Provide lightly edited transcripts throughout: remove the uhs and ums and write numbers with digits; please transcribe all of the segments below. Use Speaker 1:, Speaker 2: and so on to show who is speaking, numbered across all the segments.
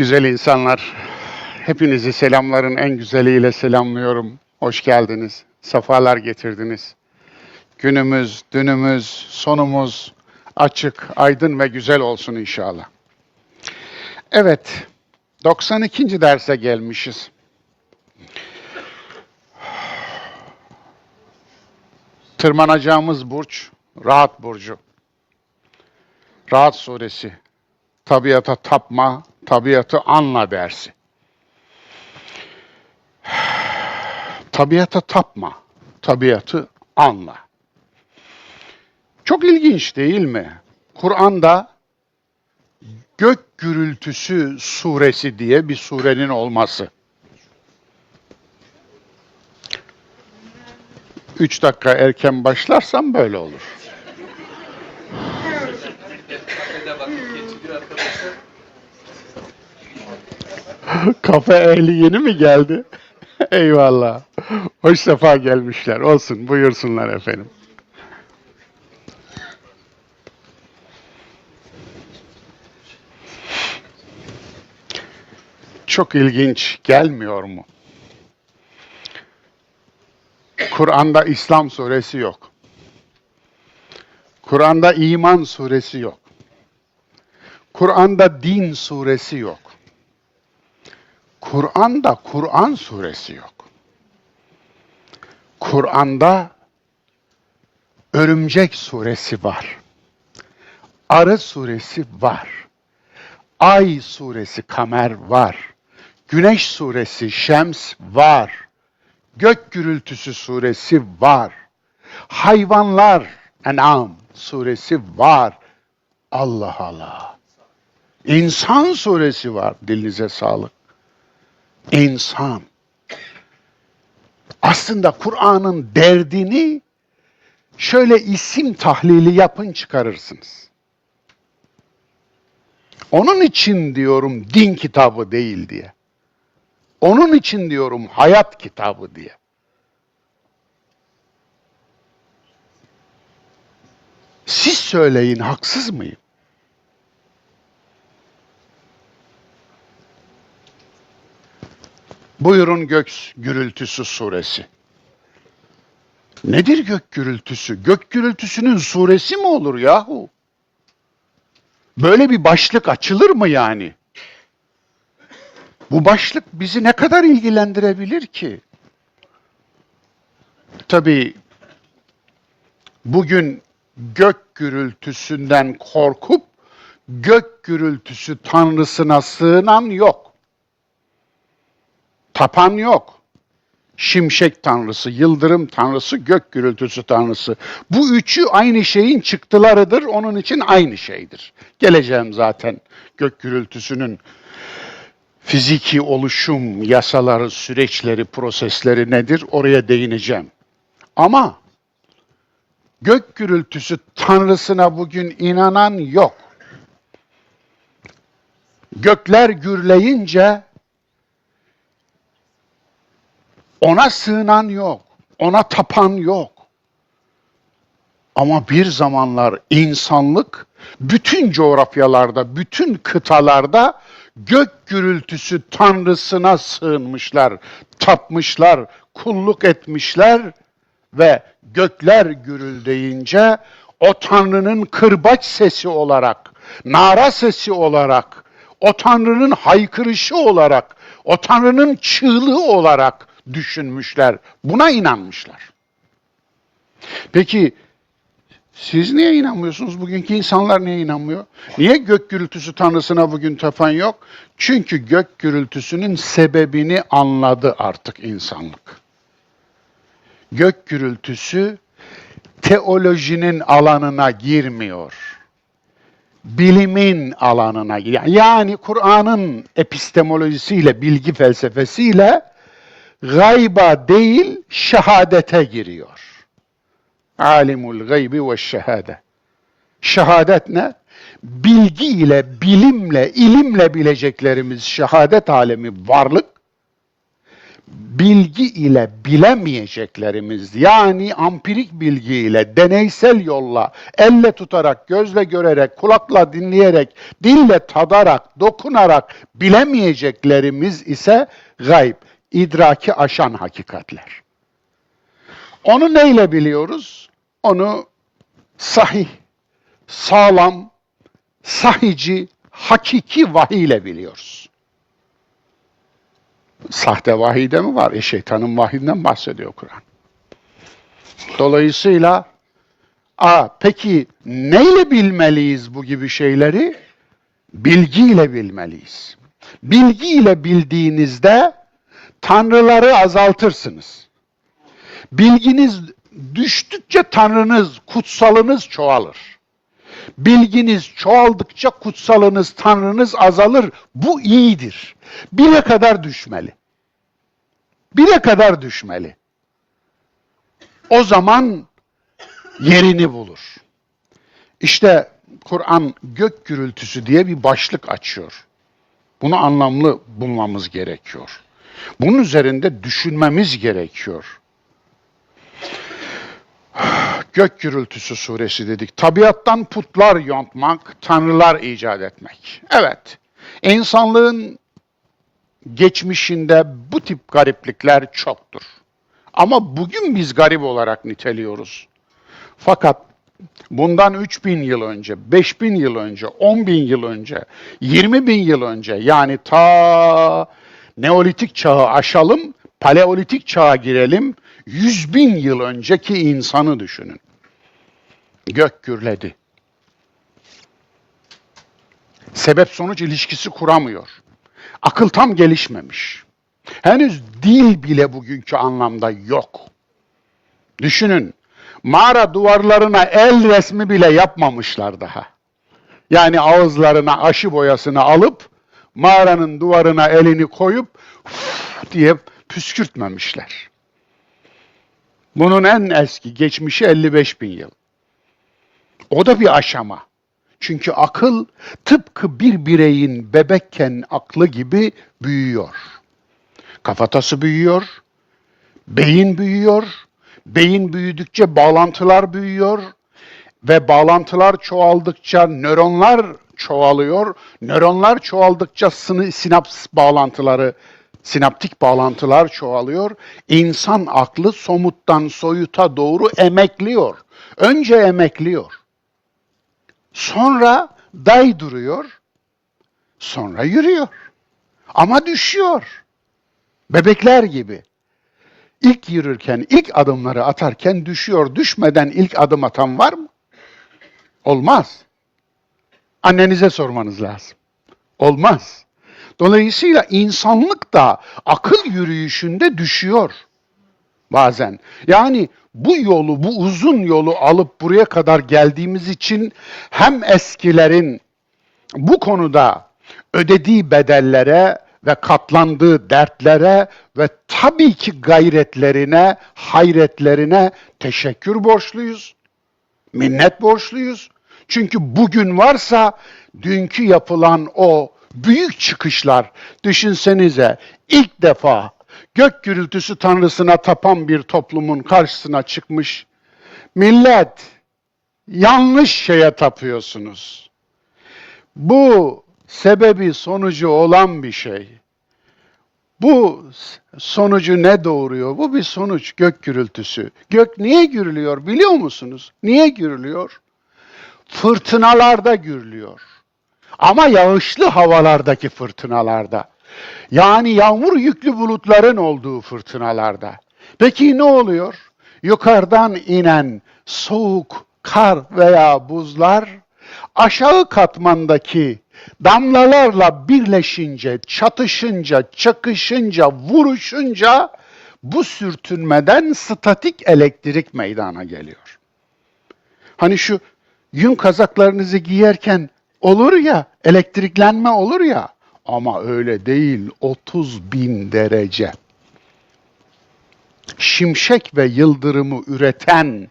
Speaker 1: Güzel insanlar, hepinizi selamların en güzeliyle selamlıyorum. Hoş geldiniz, sefalar getirdiniz. Günümüz, dünümüz, sonumuz açık, aydın ve güzel olsun inşallah. Evet, 92. derse gelmişiz. Tırmanacağımız burç, Rahat burcu. Rahat suresi, tabiata tapma, tabiatı anla dersi. Tabiata tapma, tabiatı anla. Çok ilginç değil mi? Kur'an'da Gök Gürültüsü suresi diye bir surenin olması. 3 dakika erken başlarsam böyle olur. Kafe ehli yeni mi geldi? Eyvallah. Hoş sefa gelmişler. Olsun, buyursunlar efendim. Çok ilginç gelmiyor mu? Kur'an'da İslam suresi yok. Kur'an'da iman suresi yok. Kur'an'da din suresi yok. Kur'an'da Kur'an suresi yok. Kur'an'da Örümcek suresi var. Arı suresi var. Ay suresi Kamer var. Güneş suresi Şems var. Gök Gürültüsü suresi var. Hayvanlar En'am suresi var. Allah Allah. İnsan suresi var. Dilinize sağlık. İnsan. Aslında Kur'an'ın derdini şöyle isim tahlili yapın çıkarırsınız. Onun için diyorum din kitabı değil diye. Onun için diyorum hayat kitabı diye. Siz söyleyin, haksız mıyım? Buyurun Gök Gürültüsü suresi. Nedir gök gürültüsü? Gök gürültüsünün suresi mi olur yahu? Böyle bir başlık açılır mı yani? Bu başlık bizi ne kadar ilgilendirebilir ki? Tabii bugün gök gürültüsünden korkup gök gürültüsü tanrısına sığınan yok. Tapan yok. Şimşek tanrısı, yıldırım tanrısı, gök gürültüsü tanrısı. Bu üçü aynı şeyin çıktılarıdır, onun için aynı şeydir. Geleceğim zaten gök gürültüsünün fiziki oluşum yasaları, süreçleri, prosesleri nedir? Oraya değineceğim. Ama gök gürültüsü tanrısına bugün inanan yok. Gökler gürleyince ona sığınan yok, ona tapan yok. Ama bir zamanlar insanlık bütün coğrafyalarda, bütün kıtalarda gök gürültüsü tanrısına sığınmışlar, tapmışlar, kulluk etmişler ve gökler gürüldeyince o tanrının kırbaç sesi olarak, nara sesi olarak, o tanrının haykırışı olarak, o tanrının çığlığı olarak düşünmüşler. Buna inanmışlar. Peki Siz niye inanmıyorsunuz? Bugünkü insanlar niye inanmıyor? Niye gök gürültüsü tanrısına bugün tapan yok? Çünkü gök gürültüsünün sebebini anladı artık insanlık. Gök gürültüsü teolojinin alanına girmiyor. Bilimin alanına giriyor. Yani Kur'an'ın epistemolojisiyle, bilgi felsefesiyle gayba değil, şehadete giriyor. Alimul gaybi ve şehade. Şehadet ne? Bilgi ile, bilimle, ilimle bileceklerimiz şehadet alemi varlık, bilgi ile bilemeyeceklerimiz, yani ampirik bilgiyle, deneysel yolla, elle tutarak, gözle görerek, kulakla dinleyerek, dille tadarak, dokunarak bilemeyeceklerimiz ise gayb, idraki aşan hakikatler. Onu neyle biliyoruz? Onu sahih, sağlam, sahici, hakiki vahiy ile biliyoruz. Sahte vahiy de mi var? Şeytanın vahiyinden bahsediyor Kur'an. Dolayısıyla peki neyle bilmeliyiz bu gibi şeyleri? Bilgiyle bilmeliyiz. Bilgiyle bildiğinizde tanrıları azaltırsınız. Bilginiz düştükçe tanrınız, kutsalınız çoğalır. Bilginiz çoğaldıkça kutsalınız, tanrınız azalır. Bu iyidir. Bire kadar düşmeli. Bire kadar düşmeli. O zaman yerini bulur. İşte Kur'an gök gürültüsü diye bir başlık açıyor. Bunu anlamlı bulmamız gerekiyor. Bunun üzerinde düşünmemiz gerekiyor. Gök gürültüsü suresi dedik. Tabiattan putlar yontmak, tanrılar icat etmek. Evet, insanlığın geçmişinde bu tip gariplikler çoktur. Ama bugün biz garip olarak niteliyoruz. Fakat bundan 3000 yıl önce, 5000 yıl önce, 10.000 yıl önce, 20.000 yıl önce, yani ta Neolitik çağı aşalım, Paleolitik çağa girelim, 100.000 yıl önceki insanı düşünün. Gök gürledi. Sebep-sonuç ilişkisi kuramıyor. Akıl tam gelişmemiş. Henüz dil bile bugünkü anlamda yok. Düşünün, mağara duvarlarına el resmi bile yapmamışlar daha. Yani ağızlarına aşı boyasını alıp, mağaranın duvarına elini koyup, diye püskürtmemişler. Bunun en eski geçmişi 55.000 yıl. O da bir aşama. Çünkü akıl tıpkı bir bireyin bebekken aklı gibi büyüyor. Kafatası büyüyor, beyin büyüyor, beyin büyüdükçe bağlantılar büyüyor ve bağlantılar çoğaldıkça nöronlar çoğalıyor. Nöronlar çoğaldıkça sinaps bağlantıları, sinaptik bağlantılar çoğalıyor. İnsan aklı somuttan soyuta doğru emekliyor. Önce emekliyor. Sonra day duruyor. Sonra yürüyor. Ama düşüyor. Bebekler gibi. İlk yürürken, ilk adımları atarken düşüyor. Düşmeden ilk adım atan var mı? Olmaz. Annenize sormanız lazım. Olmaz. Dolayısıyla insanlık da akıl yürüyüşünde düşüyor bazen. Yani bu yolu, bu uzun yolu alıp buraya kadar geldiğimiz için hem eskilerin bu konuda ödediği bedellere ve katlandığı dertlere ve tabii ki gayretlerine, hayretlerine teşekkür borçluyuz. Minnet borçluyuz. Çünkü bugün varsa dünkü yapılan o büyük çıkışlar, düşünsenize ilk defa gök gürültüsü tanrısına tapan bir toplumun karşısına çıkmış. Millet, yanlış şeye tapıyorsunuz. Bu sebebi sonucu olan bir şey. Bu sonucu ne doğuruyor? Bu bir sonuç, gök gürültüsü. Gök niye gürülüyor biliyor musunuz? Niye gürülüyor? Fırtınalarda gürülüyor. Ama yağışlı havalardaki fırtınalarda. Yani yağmur yüklü bulutların olduğu fırtınalarda. Peki ne oluyor? Yukarıdan inen soğuk kar veya buzlar aşağı katmandaki damlalarla birleşince, çatışınca, çakışınca, vuruşunca bu sürtünmeden statik elektrik meydana geliyor. Hani şu yün kazaklarınızı giyerken olur ya, elektriklenme olur ya, ama öyle değil, 30.000 derece. Şimşek ve yıldırımı üreten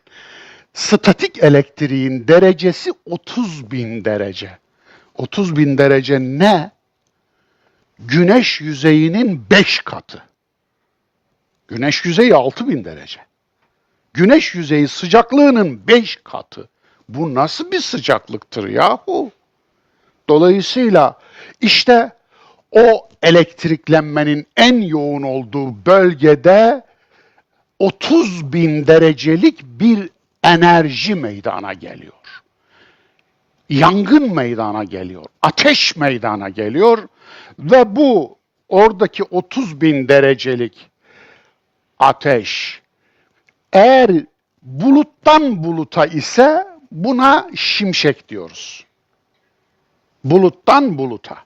Speaker 1: statik elektriğin derecesi 30.000 derece. 30.000 derece ne? Güneş yüzeyinin 5 katı. Güneş yüzeyi 6.000 derece. Güneş yüzeyi sıcaklığının 5 katı. Bu nasıl bir sıcaklıktır yahu? Dolayısıyla işte o elektriklenmenin en yoğun olduğu bölgede 30.000 derecelik bir enerji meydana geliyor. Yangın meydana geliyor, ateş meydana geliyor ve bu oradaki 30.000 derecelik ateş eğer buluttan buluta ise buna şimşek diyoruz. Buluttan buluta.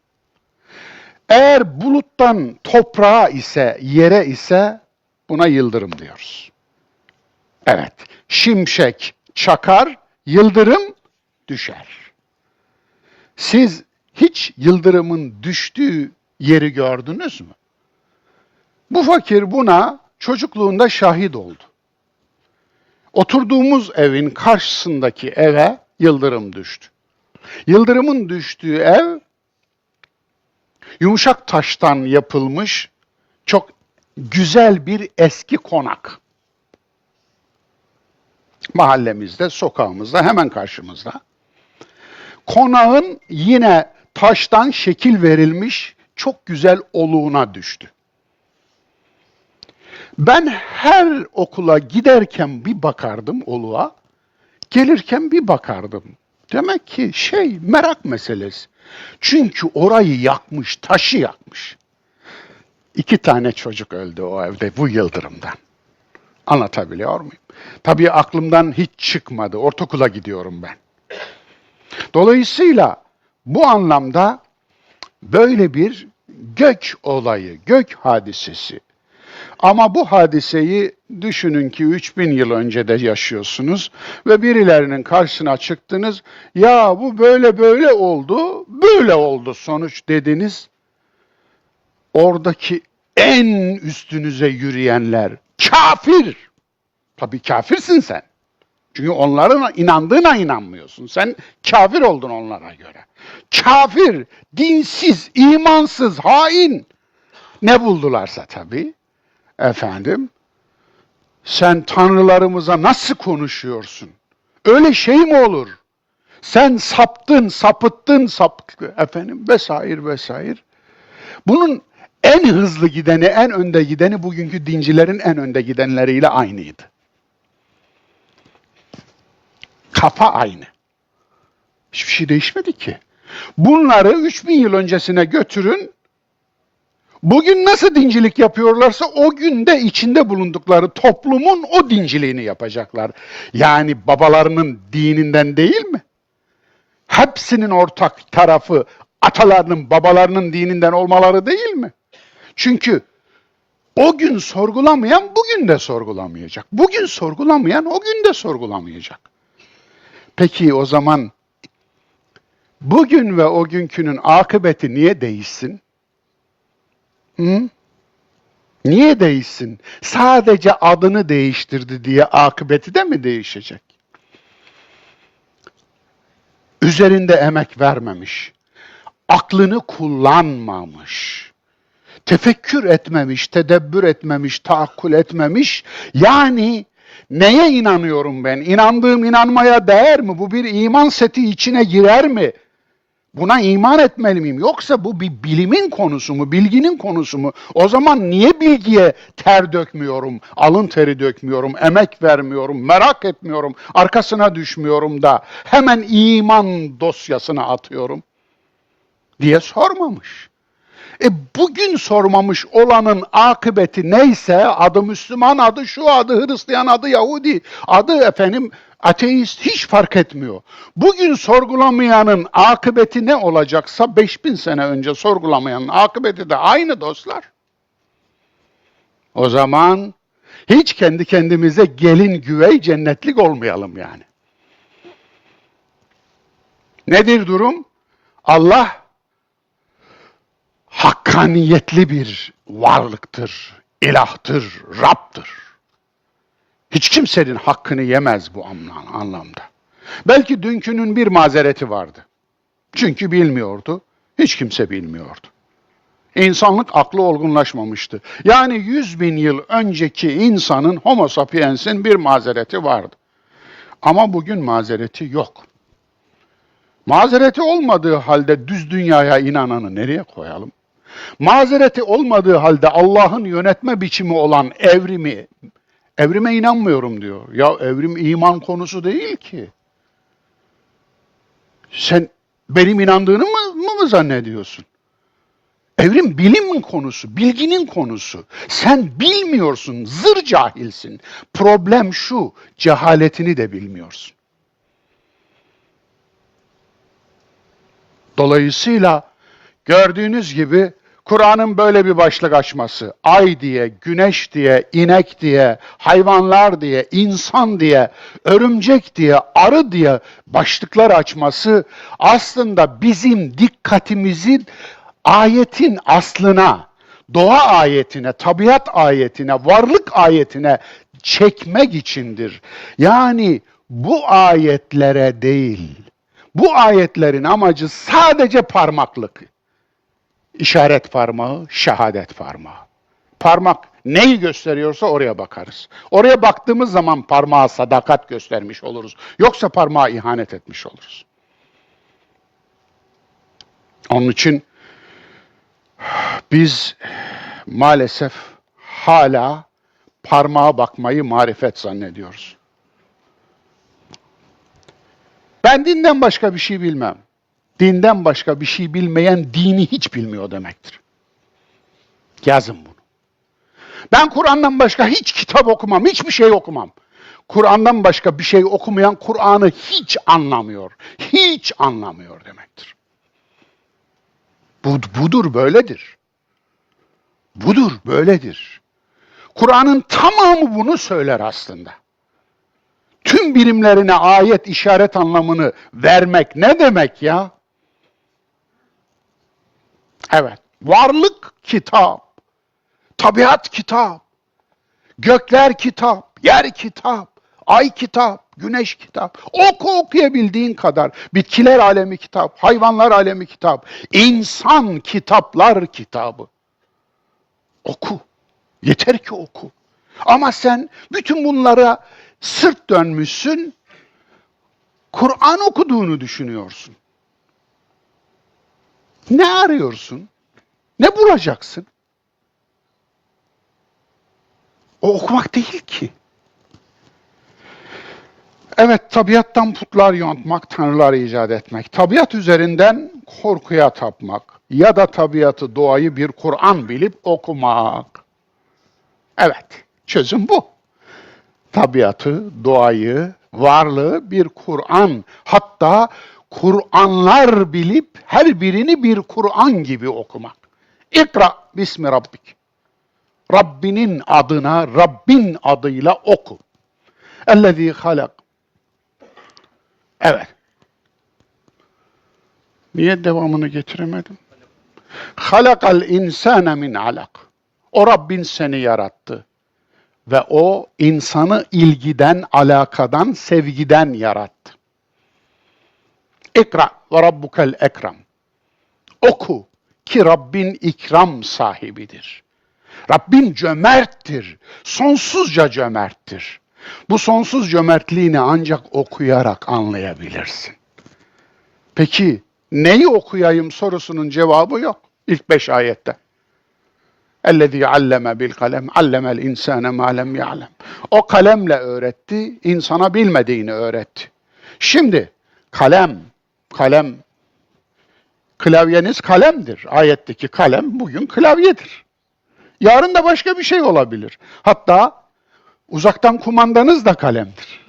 Speaker 1: Eğer buluttan toprağa ise, yere ise buna yıldırım diyoruz. Evet, şimşek çakar, yıldırım düşer. Siz hiç yıldırımın düştüğü yeri gördünüz mü? Bu fakir buna çocukluğunda şahit oldu. Oturduğumuz evin karşısındaki eve yıldırım düştü. Yıldırımın düştüğü ev yumuşak taştan yapılmış çok güzel bir eski konak. Mahallemizde, sokağımızda, hemen karşımızda. Konağın yine taştan şekil verilmiş çok güzel oluğuna düştü. Ben her okula giderken bir bakardım oluğa, gelirken bir bakardım. Demek ki merak meselesi. Çünkü orayı yakmış, taşı yakmış. 2 tane çocuk öldü o evde bu yıldırımdan. Anlatabiliyor muyum? Tabii aklımdan hiç çıkmadı. Ortaokula gidiyorum ben. Dolayısıyla bu anlamda böyle bir gök olayı, gök hadisesi. Ama bu hadiseyi düşünün ki 3000 yıl önce de yaşıyorsunuz ve birilerinin karşısına çıktınız. Ya bu böyle böyle oldu, böyle oldu sonuç dediniz. Oradaki en üstünüze yürüyenler kafir. Tabii kafirsin sen. Çünkü onların inandığına inanmıyorsun. Sen kafir oldun onlara göre. Kafir, dinsiz, imansız, hain. Ne buldularsa tabii. Efendim, sen tanrılarımıza nasıl konuşuyorsun? Öyle şey mi olur? Sen saptın, sapıttın, efendim vesaire vesaire. Bunun en hızlı gideni, en önde gideni bugünkü dincilerin en önde gidenleriyle aynıydı. Kafa aynı. Hiçbir şey değişmedi ki. Bunları 3000 yıl öncesine götürün. Bugün nasıl dincilik yapıyorlarsa o günde içinde bulundukları toplumun o dinciliğini yapacaklar. Yani babalarının dininden değil mi? Hepsinin ortak tarafı atalarının, babalarının dininden olmaları değil mi? Çünkü o gün sorgulamayan bugün de sorgulamayacak. Bugün sorgulamayan o gün de sorgulamayacak. Peki o zaman bugün ve o günkünün akıbeti niye değişsin? Hı? Niye değişsin? Sadece adını değiştirdi diye akıbeti de mi değişecek? Üzerinde emek vermemiş, aklını kullanmamış, tefekkür etmemiş, tedebbür etmemiş, taakkul etmemiş. Yani neye inanıyorum ben? İnandığım inanmaya değer mi? Bu bir iman seti içine girer mi? Buna iman etmeli miyim? Yoksa bu bir bilimin konusu mu, bilginin konusu mu? O zaman niye bilgiye ter dökmüyorum, alın teri dökmüyorum, emek vermiyorum, merak etmiyorum, arkasına düşmüyorum da hemen iman dosyasına atıyorum diye sormamış. Bugün sormamış olanın akıbeti neyse, adı Müslüman, adı şu, adı Hristiyan, adı Yahudi, adı efendim ateist, hiç fark etmiyor. Bugün sorgulamayanın akıbeti ne olacaksa 5000 sene önce sorgulamayanın akıbeti de aynı dostlar. O zaman hiç kendi kendimize gelin güvey cennetlik olmayalım yani. Nedir durum? Allah hakkaniyetli bir varlıktır, ilahtır, Rab'dır. Hiç kimsenin hakkını yemez bu anlamda. Belki dünkünün bir mazereti vardı. Çünkü bilmiyordu, hiç kimse bilmiyordu. İnsanlık aklı olgunlaşmamıştı. Yani 100.000 yıl önceki insanın, Homo sapiens'in bir mazereti vardı. Ama bugün mazereti yok. Mazereti olmadığı halde düz dünyaya inananı nereye koyalım? Mazereti olmadığı halde Allah'ın yönetme biçimi olan evrime inanmıyorum diyor. Ya evrim iman konusu değil ki. Sen benim inandığını mı zannediyorsun? Evrim bilimin konusu, bilginin konusu. Sen bilmiyorsun, zır cahilsin. Problem şu, cehaletini de bilmiyorsun. Dolayısıyla gördüğünüz gibi Kur'an'ın böyle bir başlık açması, ay diye, güneş diye, inek diye, hayvanlar diye, insan diye, örümcek diye, arı diye başlıklar açması aslında bizim dikkatimizi ayetin aslına, doğa ayetine, tabiat ayetine, varlık ayetine çekmek içindir. Yani bu ayetlere değil, bu ayetlerin amacı sadece parmaklık. İşaret parmağı, şehadet parmağı. Parmak neyi gösteriyorsa oraya bakarız. Oraya baktığımız zaman parmağa sadakat göstermiş oluruz. Yoksa parmağa ihanet etmiş oluruz. Onun için biz maalesef hala parmağa bakmayı marifet zannediyoruz. Ben dinden başka bir şey bilmem. Dinden başka bir şey bilmeyen dini hiç bilmiyor demektir. Yazın bunu. Ben Kur'an'dan başka hiç kitap okumam, hiçbir şey okumam. Kur'an'dan başka bir şey okumayan Kur'an'ı hiç anlamıyor. Hiç anlamıyor demektir. Budur böyledir. Budur böyledir. Kur'an'ın tamamı bunu söyler aslında. Tüm birimlerine ayet, işaret anlamını vermek ne demek ya? Evet, varlık kitap, tabiat kitap, gökler kitap, yer kitap, ay kitap, güneş kitap. Okuyabildiğin kadar. Bitkiler alemi kitap, hayvanlar alemi kitap, insan kitaplar kitabı. Oku. Yeter ki oku. Ama sen bütün bunlara sırt dönmüşsün, Kur'an okuduğunu düşünüyorsun. Ne arıyorsun? Ne bulacaksın? O okumak değil ki. Evet, tabiattan putlar yontmak, tanrılar icat etmek. Tabiat üzerinden korkuya tapmak. Ya da tabiatı, doğayı bir Kur'an bilip okumak. Evet, çözüm bu. Tabiatı, doğayı, varlığı bir Kur'an. Hatta Kur'anlar bilip her birini bir Kur'an gibi okumak. İkra bismi rabbik. Rabbinin adına, Rabbin adıyla oku. Ellezî halak. Evet. Niye devamını getiremedim? Halakal insâne min alak. O Rabbin seni yarattı. Ve o insanı ilgiden, alakadan, sevgiden yarattı. İkra ve rabbukel ekrem. Oku ki Rabbin ikram sahibidir. Rabbin cömerttir, sonsuzca cömerttir. Bu sonsuz cömertliğini ancak okuyarak anlayabilirsin. Peki neyi okuyayım sorusunun cevabı yok ilk 5 ayette. اَلَّذ۪ي alleme bil kalem, allemel insane ma lem ya'lem. O kalemle öğretti, insana bilmediğini öğretti. Şimdi kalem Klavyeniz kalemdir. Ayetteki kalem bugün klavyedir. Yarın da başka bir şey olabilir. Hatta uzaktan kumandanız da kalemdir.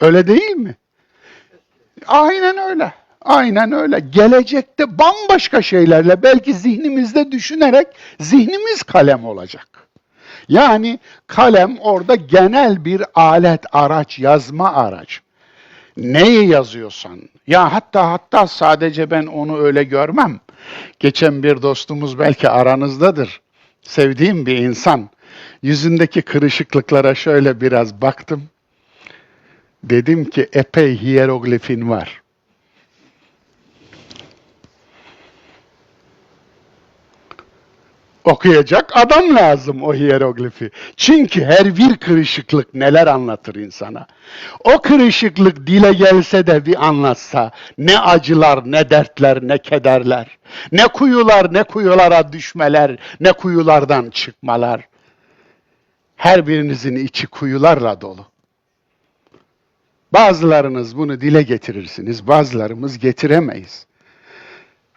Speaker 1: Öyle değil mi? Aynen öyle. Aynen öyle. Gelecekte bambaşka şeylerle belki zihnimizde düşünerek zihnimiz kalem olacak. Yani kalem orada genel bir alet, araç, yazma aracı. Neyi yazıyorsan. Ya hatta sadece ben onu öyle görmem. Geçen bir dostumuz belki aranızdadır. Sevdiğim bir insan. Yüzündeki kırışıklıklara şöyle biraz baktım. Dedim ki epey hieroglifin var. Okuyacak adam lazım o hieroglifi. Çünkü her bir kırışıklık neler anlatır insana. O kırışıklık dile gelse de bir anlatsa ne acılar, ne dertler, ne kederler, ne kuyular, ne kuyulara düşmeler, ne kuyulardan çıkmalar. Her birinizin içi kuyularla dolu. Bazılarınız bunu dile getirirsiniz, bazılarımız getiremeyiz.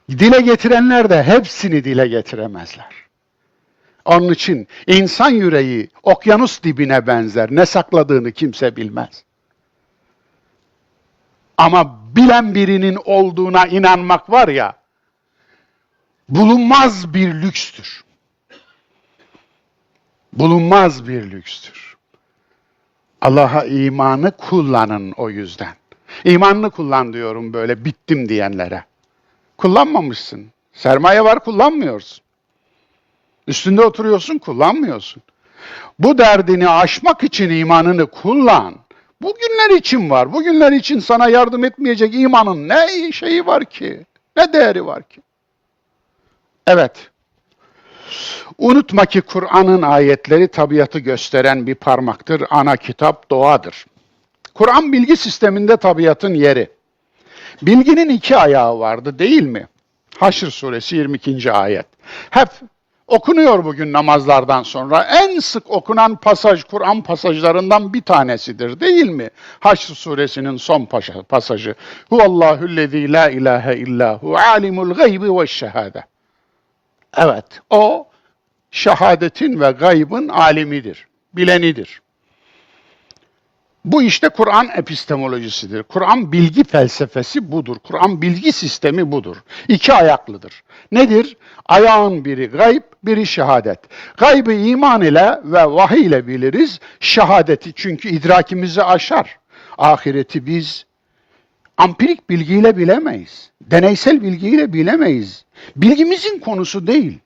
Speaker 1: Dile getirenler de hepsini dile getiremezler. Onun için insan yüreği okyanus dibine benzer. Ne sakladığını kimse bilmez. Ama bilen birinin olduğuna inanmak var ya, bulunmaz bir lükstür. Bulunmaz bir lükstür. Allah'a imanı kullanın o yüzden. İmanını kullan diyorum böyle bittim diyenlere. Kullanmamışsın. Sermaye var, kullanmıyorsun. Üstünde oturuyorsun, kullanmıyorsun. Bu derdini aşmak için imanını kullan. Bugünler için var. Bugünler için sana yardım etmeyecek imanın ne şeyi var ki? Ne değeri var ki? Evet. Unutma ki Kur'an'ın ayetleri tabiatı gösteren bir parmaktır. Ana kitap doğadır. Kur'an bilgi sisteminde tabiatın yeri. Bilginin iki ayağı vardı değil mi? Haşr suresi 22. ayet. Hep okunuyor bugün namazlardan sonra. En sık okunan pasaj Kur'an pasajlarından bir tanesidir değil mi? Haşr suresinin son pasajı. Huvallahu'llezî la ilahe illahu alimul gaybi ve şehade. Evet, o şehadetin ve gaybın alimidir, bilenidir. Bu işte Kur'an epistemolojisidir. Kur'an bilgi felsefesi budur. Kur'an bilgi sistemi budur. İki ayaklıdır. Nedir? Ayağın biri gayb, biri şehadet. Gaybı iman ile ve vahiy ile biliriz. Şehadeti çünkü idrakimizi aşar. Ahireti biz ampirik bilgiyle bilemeyiz. Deneysel bilgiyle bilemeyiz. Bilgimizin konusu değil.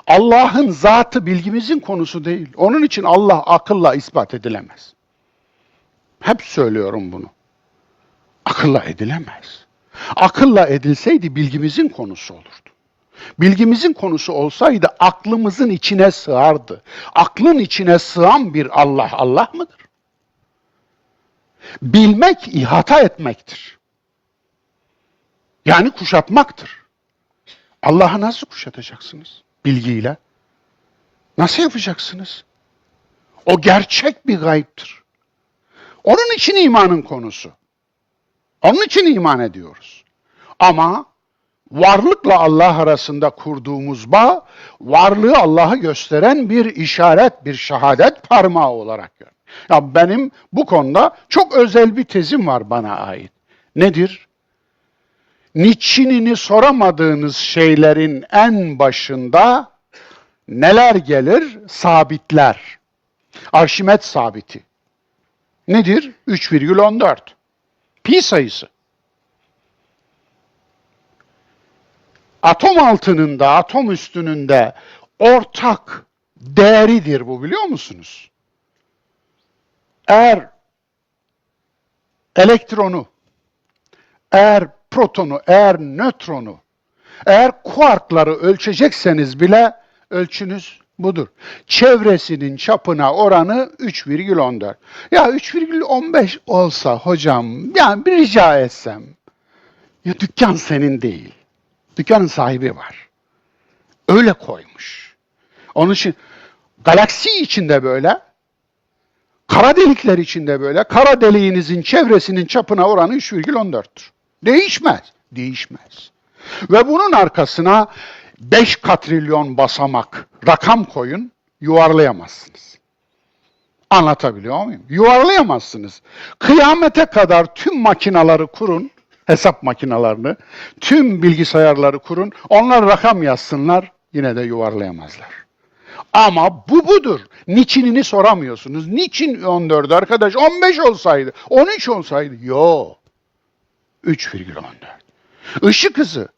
Speaker 1: Allah'ın zatı bilgimizin konusu değil. Onun için Allah akılla ispat edilemez. Hep söylüyorum bunu. Akılla edilemez. Akılla edilseydi bilgimizin konusu olurdu. Bilgimizin konusu olsaydı aklımızın içine sığardı. Aklın içine sığan bir Allah, Allah mıdır? Bilmek ihata etmektir. Yani kuşatmaktır. Allah'ı nasıl kuşatacaksınız? Bilgiyle. Nasıl yapacaksınız? O gerçek bir gayiptir. Onun için imanın konusu. Onun için iman ediyoruz. Ama varlıkla Allah arasında kurduğumuz bağ, varlığı Allah'a gösteren bir işaret, bir şehadet parmağı olarak gör. Ya benim bu konuda çok özel bir tezim var bana ait. Nedir? Niçinini soramadığınız şeylerin en başında neler gelir? Sabitler. Arşimet sabiti. Nedir? 3,14. Pi sayısı. Atom altının da atom üstünün de ortak değeridir bu, biliyor musunuz? Eğer elektronu, eğer protonu, eğer nötronu, eğer kuarkları ölçecekseniz bile ölçünüz budur. Çevresinin çapına oranı 3,14. Ya 3,15 olsa hocam, yani bir rica etsem. Ya dükkan senin değil. Dükkanın sahibi var. Öyle koymuş. Onun için galaksi içinde böyle, kara delikler içinde böyle, kara deliğinizin çevresinin çapına oranı 3,14'tür. Değişmez. Değişmez. Ve bunun arkasına 5 katrilyon basamak rakam koyun, yuvarlayamazsınız. Anlatabiliyor muyum? Yuvarlayamazsınız. Kıyamete kadar tüm makinaları kurun, hesap makinalarını, tüm bilgisayarları kurun, onlar rakam yazsınlar, yine de yuvarlayamazlar. Ama bu budur. Niçinini soramıyorsunuz. Niçin 14 arkadaş? 15 olsaydı, 13 olsaydı. Yok. 3,14. Işık hızı.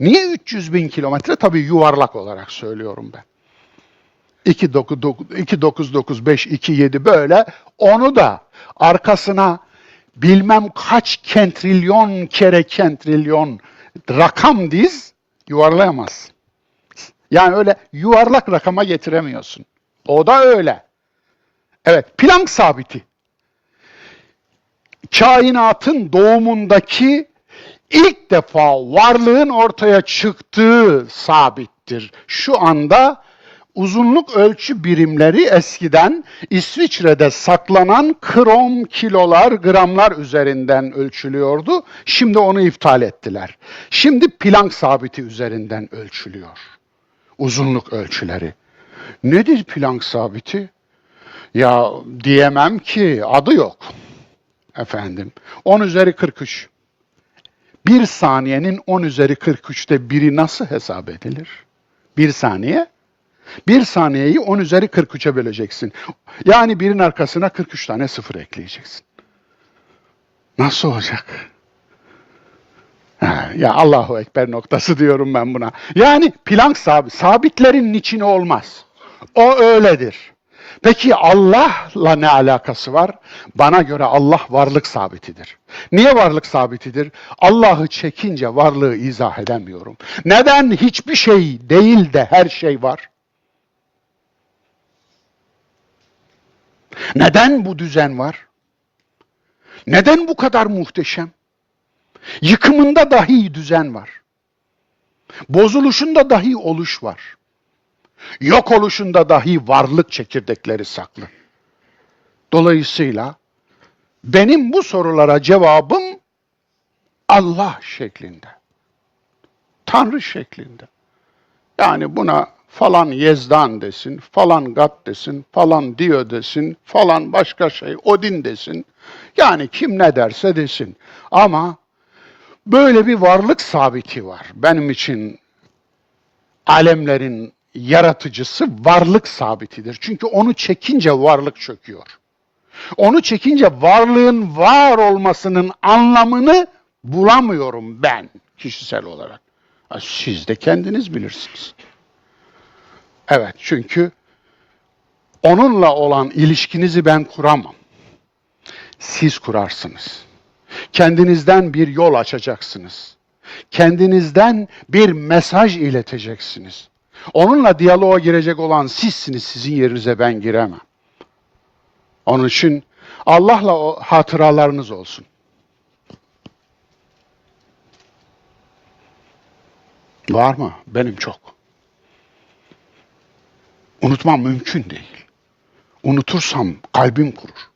Speaker 1: Niye 300 bin kilometre? Tabii yuvarlak olarak söylüyorum ben. 2,995, 2,7 böyle. Onu da arkasına bilmem kaç kentrilyon kere kentrilyon rakam diz, yuvarlayamazsın. Yani öyle yuvarlak rakama getiremiyorsun. O da öyle. Evet, Planck sabiti. Kainatın doğumundaki ilk defa varlığın ortaya çıktığı sabittir. Şu anda uzunluk ölçü birimleri eskiden İsviçre'de saklanan krom kilolar, gramlar üzerinden ölçülüyordu. Şimdi onu iptal ettiler. Şimdi Planck sabiti üzerinden ölçülüyor. Uzunluk ölçüleri. Nedir Planck sabiti? Ya diyemem ki, adı yok. Efendim, 10 üzeri 43. Bir saniyenin 10 üzeri 43'te biri nasıl hesap edilir? Bir saniye. Bir saniyeyi 10 üzeri 43'e böleceksin. Yani birin arkasına 43 tane sıfır ekleyeceksin. Nasıl olacak? Ya Allahu Ekber noktası diyorum ben buna. Yani Planck sabitlerin niçin olmaz. O öyledir. Peki Allah'la ne alakası var? Bana göre Allah varlık sabitidir. Niye varlık sabitidir? Allah'ı çekince varlığı izah edemiyorum. Neden hiçbir şey değil de her şey var? Neden bu düzen var? Neden bu kadar muhteşem? Yıkımında dahi düzen var. Bozuluşunda dahi oluş var. Yok oluşunda dahi varlık çekirdekleri saklı. Dolayısıyla benim bu sorulara cevabım Allah şeklinde. Tanrı şeklinde. Yani buna falan Yezdan desin, falan Gad desin, falan Dio desin, falan başka şey, Odin desin. Yani kim ne derse desin. Ama böyle bir varlık sabiti var. Benim için alemlerin yaratıcısı varlık sabitidir. Çünkü onu çekince varlık çöküyor. Onu çekince varlığın var olmasının anlamını bulamıyorum ben kişisel olarak. Siz de kendiniz bilirsiniz. Evet, çünkü onunla olan ilişkinizi ben kuramam. Siz kurarsınız. Kendinizden bir yol açacaksınız. Kendinizden bir mesaj ileteceksiniz. Onunla diyaloğa girecek olan sizsiniz, sizin yerinize ben giremem. Onun için Allah'la o hatıralarınız olsun. Var mı? Benim çok. Unutmam mümkün değil. Unutursam kalbim kurur.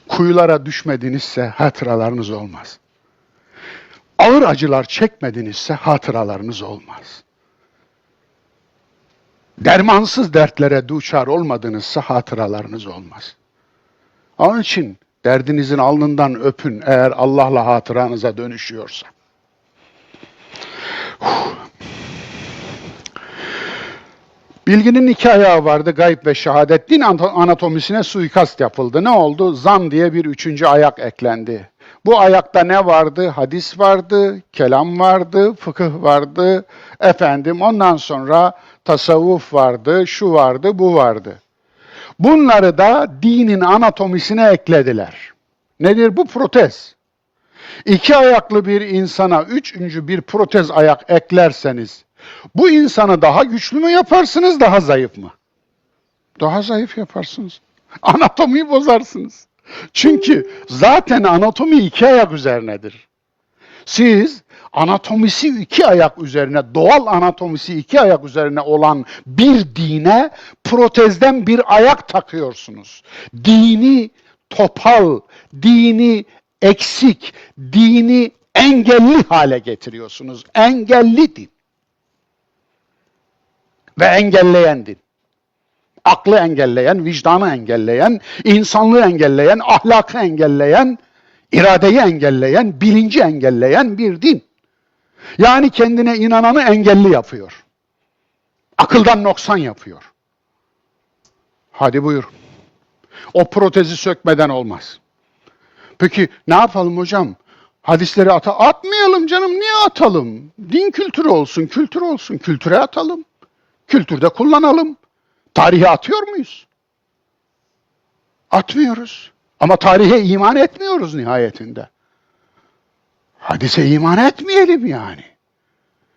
Speaker 1: Kuyulara düşmedinizse hatıralarınız olmaz. Ağır acılar çekmedinizse hatıralarınız olmaz. Dermansız dertlere duçar olmadınızsa hatıralarınız olmaz. Onun için derdinizin alnından öpün eğer Allah'la hatıranıza dönüşüyorsa. Bilginin iki ayağı vardı, gayb ve şehadet. Din anatomisine suikast yapıldı. Ne oldu? Zan diye bir üçüncü ayak eklendi. Bu ayakta ne vardı? Hadis vardı, kelam vardı, fıkıh vardı. Ondan sonra tasavvuf vardı, şu vardı, bu vardı. Bunları da dinin anatomisine eklediler. Nedir bu? Protez. İki ayaklı bir insana üçüncü bir protez ayak eklerseniz, bu insanı daha güçlü mü yaparsınız, daha zayıf mı? Daha zayıf yaparsınız. Anatomiyi bozarsınız. Çünkü zaten anatomi iki ayak üzerinedir. Siz anatomisi iki ayak üzerine, doğal anatomisi iki ayak üzerine olan bir dine protezden bir ayak takıyorsunuz. Dini topal, dini eksik dini engelli hale getiriyorsunuz. Engelli din. Ve engelleyen din. Aklı engelleyen, vicdanı engelleyen, insanlığı engelleyen, ahlakı engelleyen, iradeyi engelleyen, bilinci engelleyen bir din. Yani kendine inananı engelli yapıyor. Akıldan noksan yapıyor. Hadi buyur. O protezi sökmeden olmaz. Peki ne yapalım hocam? Hadisleri atmayalım canım. Niye atalım? Din kültürü olsun, kültür olsun. Kültüre atalım. Kültürde kullanalım. Tarihe atıyor muyuz? Atmıyoruz. Ama tarihe iman etmiyoruz nihayetinde. Hadise iman etmeyelim yani.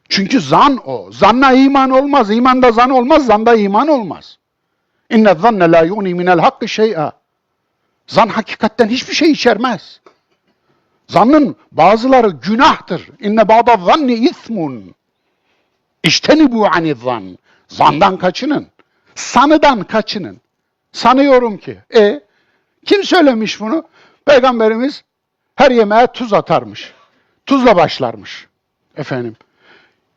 Speaker 1: Çünkü zan o. Zanna iman olmaz. İmanda zan olmaz. Zanda iman olmaz. İnne zanne la yuni minel hakkı şey'a. Zan hakikatten hiçbir şey içermez. Zannın bazıları günahtır. İnne ba'da zanni ismun. İştenibu anizan. Zandan kaçının. Sanıdan kaçının. Sanıyorum ki. Kim söylemiş bunu? Peygamberimiz her yemeğe tuz atarmış. Tuzla başlarmış. Efendim.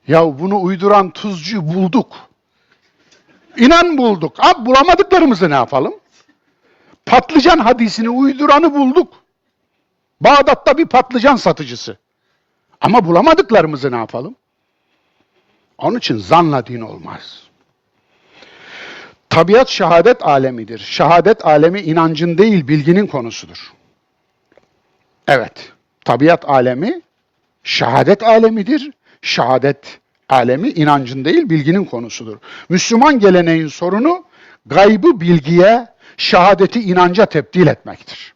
Speaker 1: Ya bunu uyduran tuzcuyu bulduk. İnan bulduk. Abi bulamadıklarımızı ne yapalım? Patlıcan hadisini uyduranı bulduk. Bağdat'ta bir patlıcan satıcısı. Ama bulamadıklarımızı ne yapalım? Onun için zanla din olmaz. Tabiat şehadet alemidir. Şehadet alemi inancın değil, bilginin konusudur. Evet, tabiat alemi şehadet alemidir. Şehadet alemi inancın değil, bilginin konusudur. Müslüman geleneğin sorunu gaybı bilgiye, şehadeti inanca tebdil etmektir.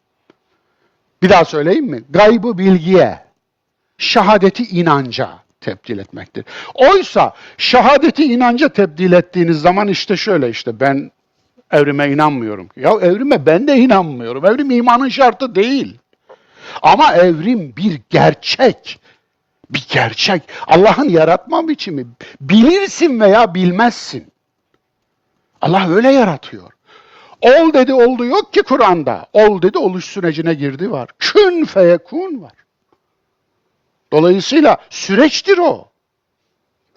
Speaker 1: Bir daha söyleyeyim mi? Gaybı bilgiye, şehadeti inanca tebdil etmektir. Oysa şehadeti inanca tebdil ettiğiniz zaman işte ben evrime inanmıyorum. Ya evrime ben de inanmıyorum. Evrim imanın şartı değil. Ama evrim bir gerçek. Bir gerçek. Allah'ın yaratma biçimi. Bilirsin veya bilmezsin. Allah öyle yaratıyor. Ol dedi oldu yok ki Kur'an'da. Ol dedi oluş sürecine girdi var. Kün feyekun var. Dolayısıyla süreçtir o.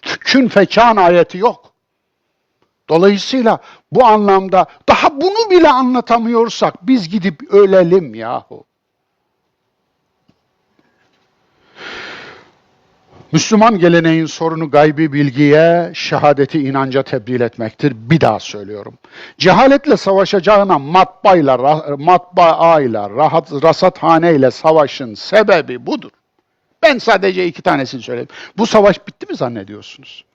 Speaker 1: Kün fekan ayeti yok. Dolayısıyla bu anlamda daha bunu bile anlatamıyorsak biz gidip ölelim yahu. Müslüman geleneğin sorunu gaybi bilgiye, şehadeti inanca tebdil etmektir. Bir daha söylüyorum. Cehaletle savaşacağına matbaayla, rasathaneyle savaşın sebebi budur. Ben sadece 2 tanesini söyleyeyim. Bu savaş bitti mi zannediyorsunuz?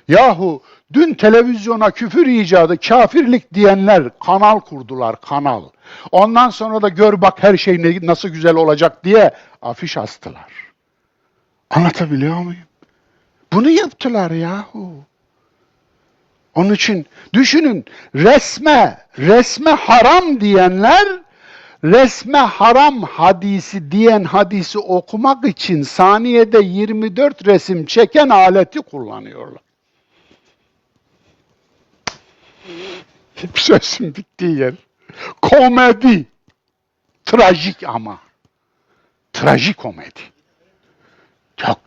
Speaker 1: Yahu dün televizyona küfür icadı, kafirlik diyenler kanal kurdular, kanal. Ondan sonra da gör bak her şey nasıl güzel olacak diye afiş astılar. Anlatabiliyor muyum? Bunu yaptılar yahu. Onun için düşünün, resme haram diyenler, resme haram hadisi diyen hadisi okumak için saniyede 24 resim çeken aleti kullanıyorlar. Sözün bittiği yer. Komedi. Trajik ama. Trajikomedi.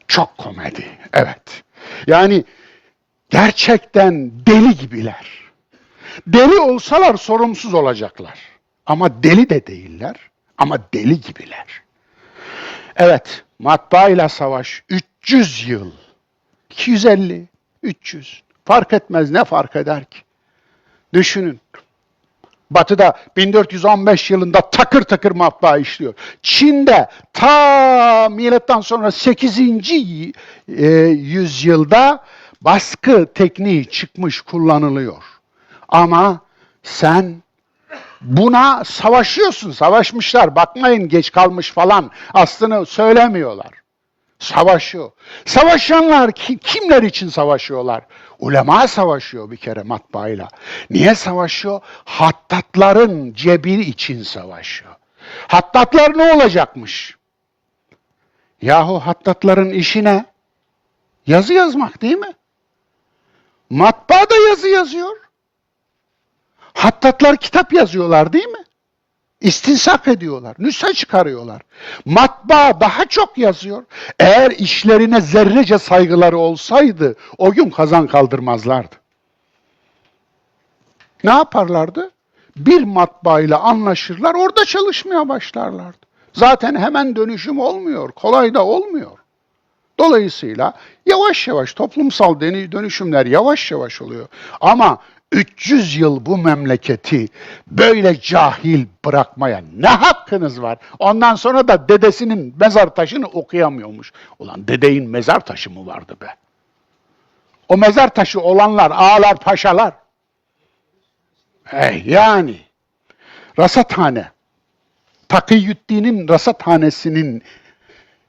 Speaker 1: Çok komedi. Evet. Yani gerçekten deli gibiler. Deli olsalar sorumsuz olacaklar. Ama deli de değiller. Ama deli gibiler. Evet. Matbaayla savaş 300 yıl. 250, 300. Fark etmez, ne fark eder ki? Düşünün. Batı'da 1415 yılında takır takır matbaa işliyor. Çin'de ta milattan sonra 8. Yüzyılda baskı tekniği çıkmış, kullanılıyor. Ama sen buna savaşıyorsun, savaşmışlar. Bakmayın geç kalmış falan. Aslını söylemiyorlar. Savaşıyor. Savaşanlar kimler için savaşıyorlar? Ulema savaşıyor bir kere matbaayla. Niye savaşıyor? Hattatların cebiri için savaşıyor. Hattatlar ne olacakmış? Yahu hattatların işi ne? Yazı yazmak değil mi? Matbaa da yazı yazıyor. Hattatlar kitap yazıyorlar değil mi? İstinsak ediyorlar, nüsha çıkarıyorlar. Matbaa daha çok yazıyor. Eğer işlerine zerrece saygıları olsaydı o gün kazan kaldırmazlardı. Ne yaparlardı? Bir matbaayla anlaşırlar, orada çalışmaya başlarlardı. Zaten hemen dönüşüm olmuyor, kolay da olmuyor. Dolayısıyla yavaş yavaş toplumsal dönüşümler yavaş yavaş oluyor. Ama 300 yıl bu memleketi böyle cahil bırakmaya ne hakkınız var? Ondan sonra da dedesinin mezar taşını okuyamıyormuş. Ulan dedeyin mezar taşı mı vardı be? O mezar taşı olanlar ağalar paşalar. Yani rasathane, Takiyüddin'in rasathanesinin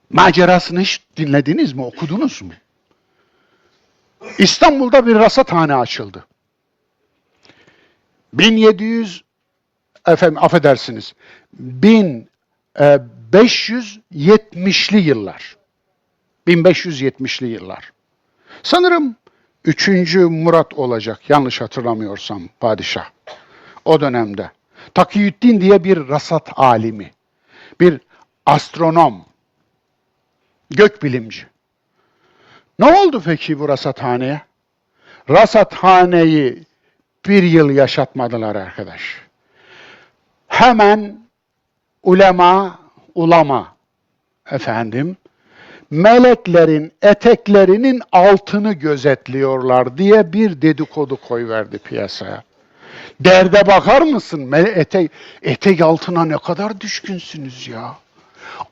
Speaker 1: macerasını hiç dinlediniz mi, okudunuz mu? İstanbul'da bir rasathane açıldı. 1700 affedersiniz 1570'li yıllar. 1570'li yıllar. Sanırım 3. Murat olacak yanlış hatırlamıyorsam padişah. O dönemde. Takiyüddin diye bir rasat alimi, bir astronom, gökbilimci. Ne oldu peki bu rasathaneye? Rasathaneyi bir yıl yaşatmadılar arkadaş. Hemen ulema meleklerin eteklerinin altını gözetliyorlar diye bir dedikodu koyverdi piyasaya. Derde bakar mısın? Etek altına ne kadar düşkünsünüz ya.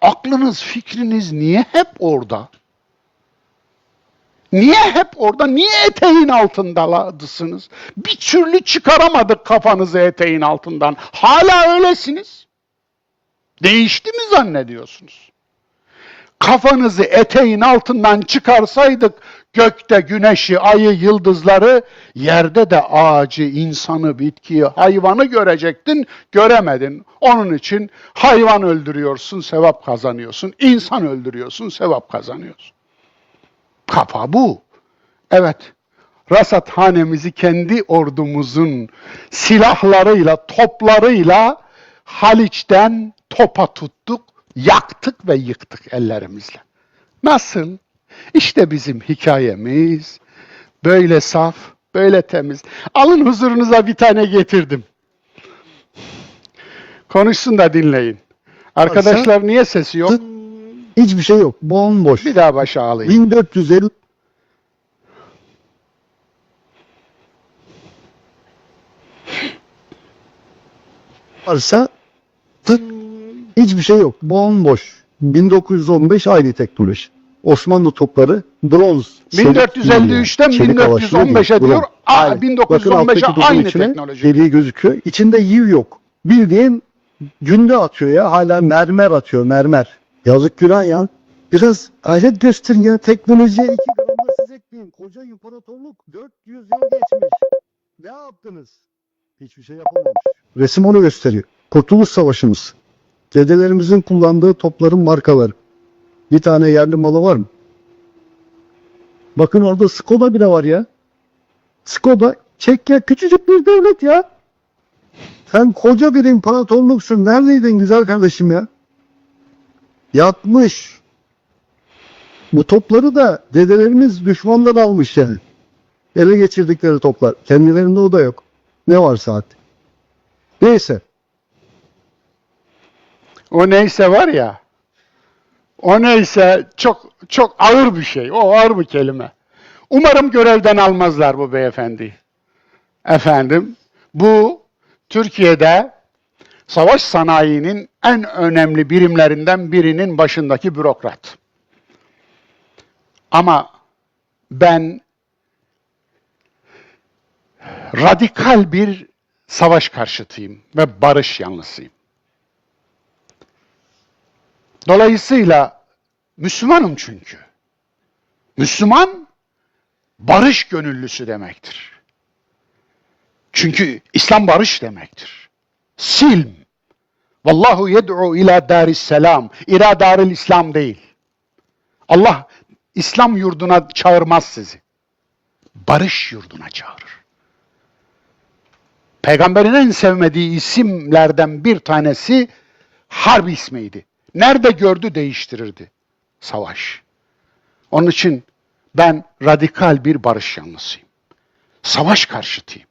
Speaker 1: Aklınız, fikriniz niye hep orada? Niye hep orada? Niye eteğin altındasınız? Bir türlü çıkaramadık kafanızı eteğin altından. Hala öylesiniz. Değişti mi zannediyorsunuz? Kafanızı eteğin altından çıkarsaydık gökte güneşi, ayı, yıldızları, yerde de ağacı, insanı, bitkiyi, hayvanı görecektin, göremedin. Onun için hayvan öldürüyorsun, sevap kazanıyorsun. İnsan öldürüyorsun, sevap kazanıyorsun. Kafa bu. Evet, rasathanemizi kendi ordumuzun silahlarıyla, toplarıyla Haliç'ten topa tuttuk, yaktık ve yıktık ellerimizle. Nasıl? İşte bizim hikayemiz. Böyle saf, böyle temiz. Alın huzurunuza bir tane getirdim. Konuşsun da dinleyin. Arkadaşlar niye sesi yok?
Speaker 2: Hiçbir şey yok. Bomboş.
Speaker 1: Bir daha başa alayım.
Speaker 2: 1450 varsa hiçbir şey yok. Bomboş. 1915 aynı teknoloji. Osmanlı topları bronz.
Speaker 1: 1453'ten 1415'e diyor. 1915'e aynı teknoloji.
Speaker 2: Deliği gözüküyor. İçinde yiv yok. Bildiğin günde atıyor ya. Hala mermer atıyor. Mermer. Yazık günah ya. Biraz alet gösterin ya. Teknolojiye 2 gram da siz ekleyin. Koca imparatorluk 400 yıl geçmiş. Ne yaptınız? Hiçbir şey yapamamış. Resim onu gösteriyor. Kurtuluş Savaşımız. Dedelerimizin kullandığı topların markaları. Bir tane yerli malı var mı? Bakın orada Skoda bile var ya. Skoda, Çekya küçücük bir devlet ya. Sen koca bir imparatorluksun. Neredeydin güzel kardeşim ya? Yatmış. Bu topları da dedelerimiz düşmandan almış yani. Ele geçirdikleri toplar. Kendilerinde o da yok. Ne var saat? Neyse.
Speaker 1: O neyse var ya, o neyse çok ağır bir şey. O ağır bir kelime. Umarım görevden almazlar bu beyefendi. Bu Türkiye'de savaş sanayinin en önemli birimlerinden birinin başındaki bürokrat. Ama ben radikal bir savaş karşıtıyım ve barış yanlısıyım. Dolayısıyla Müslümanım çünkü. Müslüman barış gönüllüsü demektir. Çünkü İslam barış demektir. Silm. Vallahu yed'u ila daris selam. İla daril İslam değil. Allah İslam yurduna çağırmaz sizi. Barış yurduna çağırır. Peygamberin en sevmediği isimlerden bir tanesi harp ismiydi. Nerede gördü değiştirirdi. Savaş. Onun için ben radikal bir barış yanlısıyım. Savaş karşıtıyım.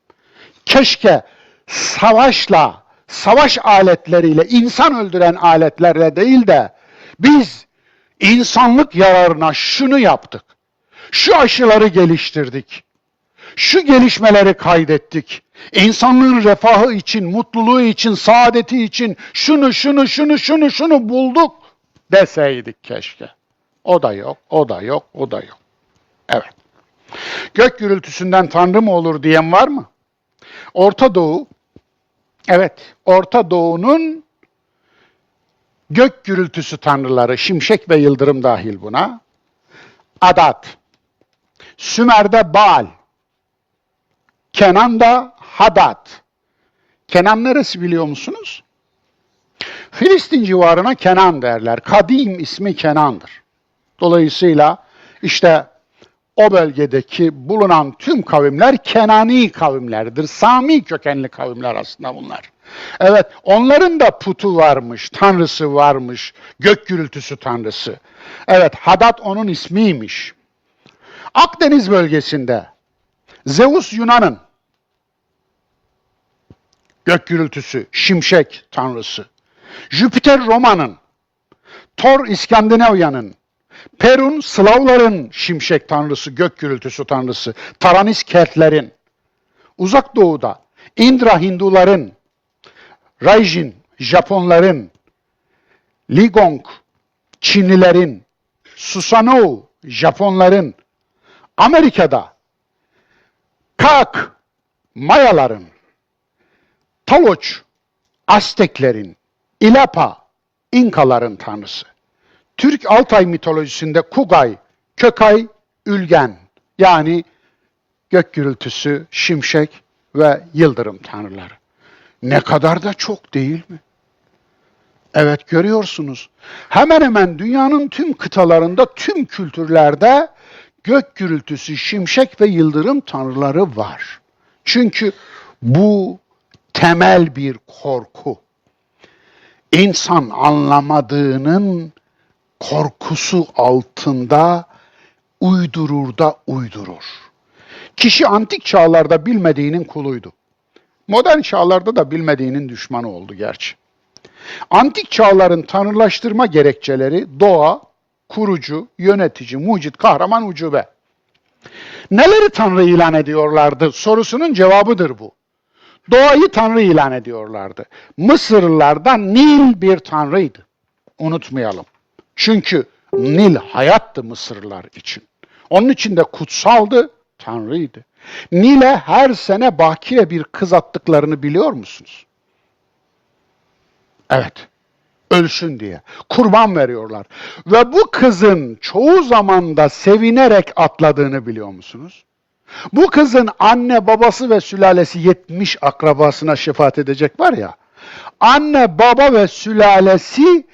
Speaker 1: Keşke savaşla, savaş aletleriyle, insan öldüren aletlerle değil de biz insanlık yararına şunu yaptık. Şu aşıları geliştirdik. Şu gelişmeleri kaydettik. İnsanlığın refahı için, mutluluğu için, saadeti için şunu bulduk deseydik keşke. O da yok, o da yok, o da yok. Evet. Gök gürültüsünden Tanrı mı olur diyen var mı? Orta Doğu, evet, Orta Doğu'nun gök gürültüsü tanrıları, şimşek ve yıldırım dahil buna. Adat, Sümer'de Baal, Kenan'da Hadad. Kenan neresi biliyor musunuz? Filistin civarına Kenan derler. Kadim ismi Kenan'dır. Dolayısıyla işte o bölgedeki bulunan tüm kavimler Kenani kavimlerdir. Sami kökenli kavimler aslında bunlar. Evet, onların da putu varmış, tanrısı varmış, gök gürültüsü tanrısı. Evet, Hadad onun ismiymiş. Akdeniz bölgesinde Zeus Yunan'ın gök gürültüsü, şimşek tanrısı. Jüpiter Roma'nın, Thor İskandinavya'nın, Perun Slavların şimşek tanrısı, gök gürültüsü tanrısı, Taranis Keltlerin, Uzak Doğu'da Indra Hinduların, Raijin Japonların, Ligong Çinlilerin, Susanoo Japonların, Amerika'da Kak Mayaların, Taloç Azteklerin, Ilapa İnkaların tanrısı. Türk Altay mitolojisinde Kugay, Kökay, Ülgen yani gök gürültüsü, şimşek ve yıldırım tanrıları. Ne kadar da çok değil mi? Evet görüyorsunuz. Hemen hemen dünyanın tüm kıtalarında, tüm kültürlerde gök gürültüsü, şimşek ve yıldırım tanrıları var. Çünkü bu temel bir korku. İnsan anlamadığının korkusu altında uydurur da uydurur. Kişi antik çağlarda bilmediğinin kuluydu. Modern çağlarda da bilmediğinin düşmanı oldu gerçi. Antik çağların tanrılaştırma gerekçeleri doğa, kurucu, yönetici, mucit, kahraman, ucube. Neleri tanrı ilan ediyorlardı sorusunun cevabıdır bu. Doğayı tanrı ilan ediyorlardı. Mısırlılarda Nil bir tanrıydı. Unutmayalım. Çünkü Nil hayattı Mısırlılar için. Onun için de kutsaldı, tanrıydı. Nil'e her sene bakire bir kız attıklarını biliyor musunuz? Evet, ölsün diye. Kurban veriyorlar. Ve bu kızın çoğu zamanda sevinerek atladığını biliyor musunuz? Bu kızın anne, babası ve sülalesi 70 akrabasına şefaat edecek var ya, anne, baba ve sülalesi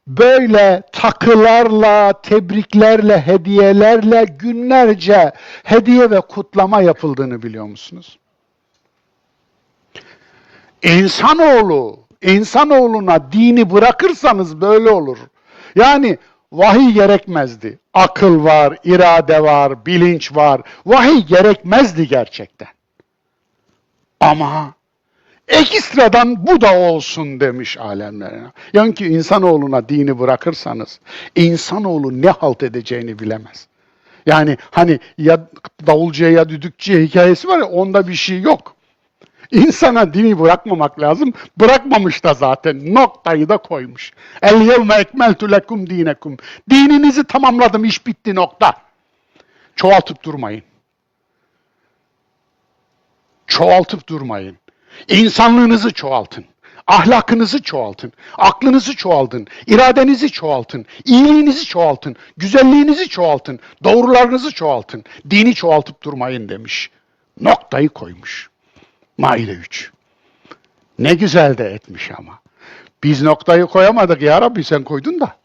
Speaker 1: böyle takılarla, tebriklerle, hediyelerle günlerce hediye ve kutlama yapıldığını biliyor musunuz? İnsanoğluna dini bırakırsanız böyle olur. Yani vahiy gerekmezdi. Akıl var, irade var, bilinç var. Vahiy gerekmezdi gerçekten. Ama ekstradan bu da olsun demiş alemlerine. Yani ki insanoğluna dini bırakırsanız, insanoğlu ne halt edeceğini bilemez. Yani hani ya davulcuya ya düdükçüye hikayesi var ya, onda bir şey yok. İnsana dini bırakmamak lazım. Bırakmamış da zaten. Noktayı da koymuş. El yevme ekmeltu lekum dinekum. Dininizi tamamladım, iş bitti, nokta. Çoğaltıp durmayın. Çoğaltıp durmayın. İnsanlığınızı çoğaltın. Ahlakınızı çoğaltın. Aklınızı çoğaltın. İradenizi çoğaltın. İyiliğinizi çoğaltın. Güzelliğinizi çoğaltın. Doğrularınızı çoğaltın. Dini çoğaltıp durmayın demiş. Noktayı koymuş. Maide 3. Ne güzel de etmiş ama. Biz noktayı koyamadık ya Rabbi, sen koydun da.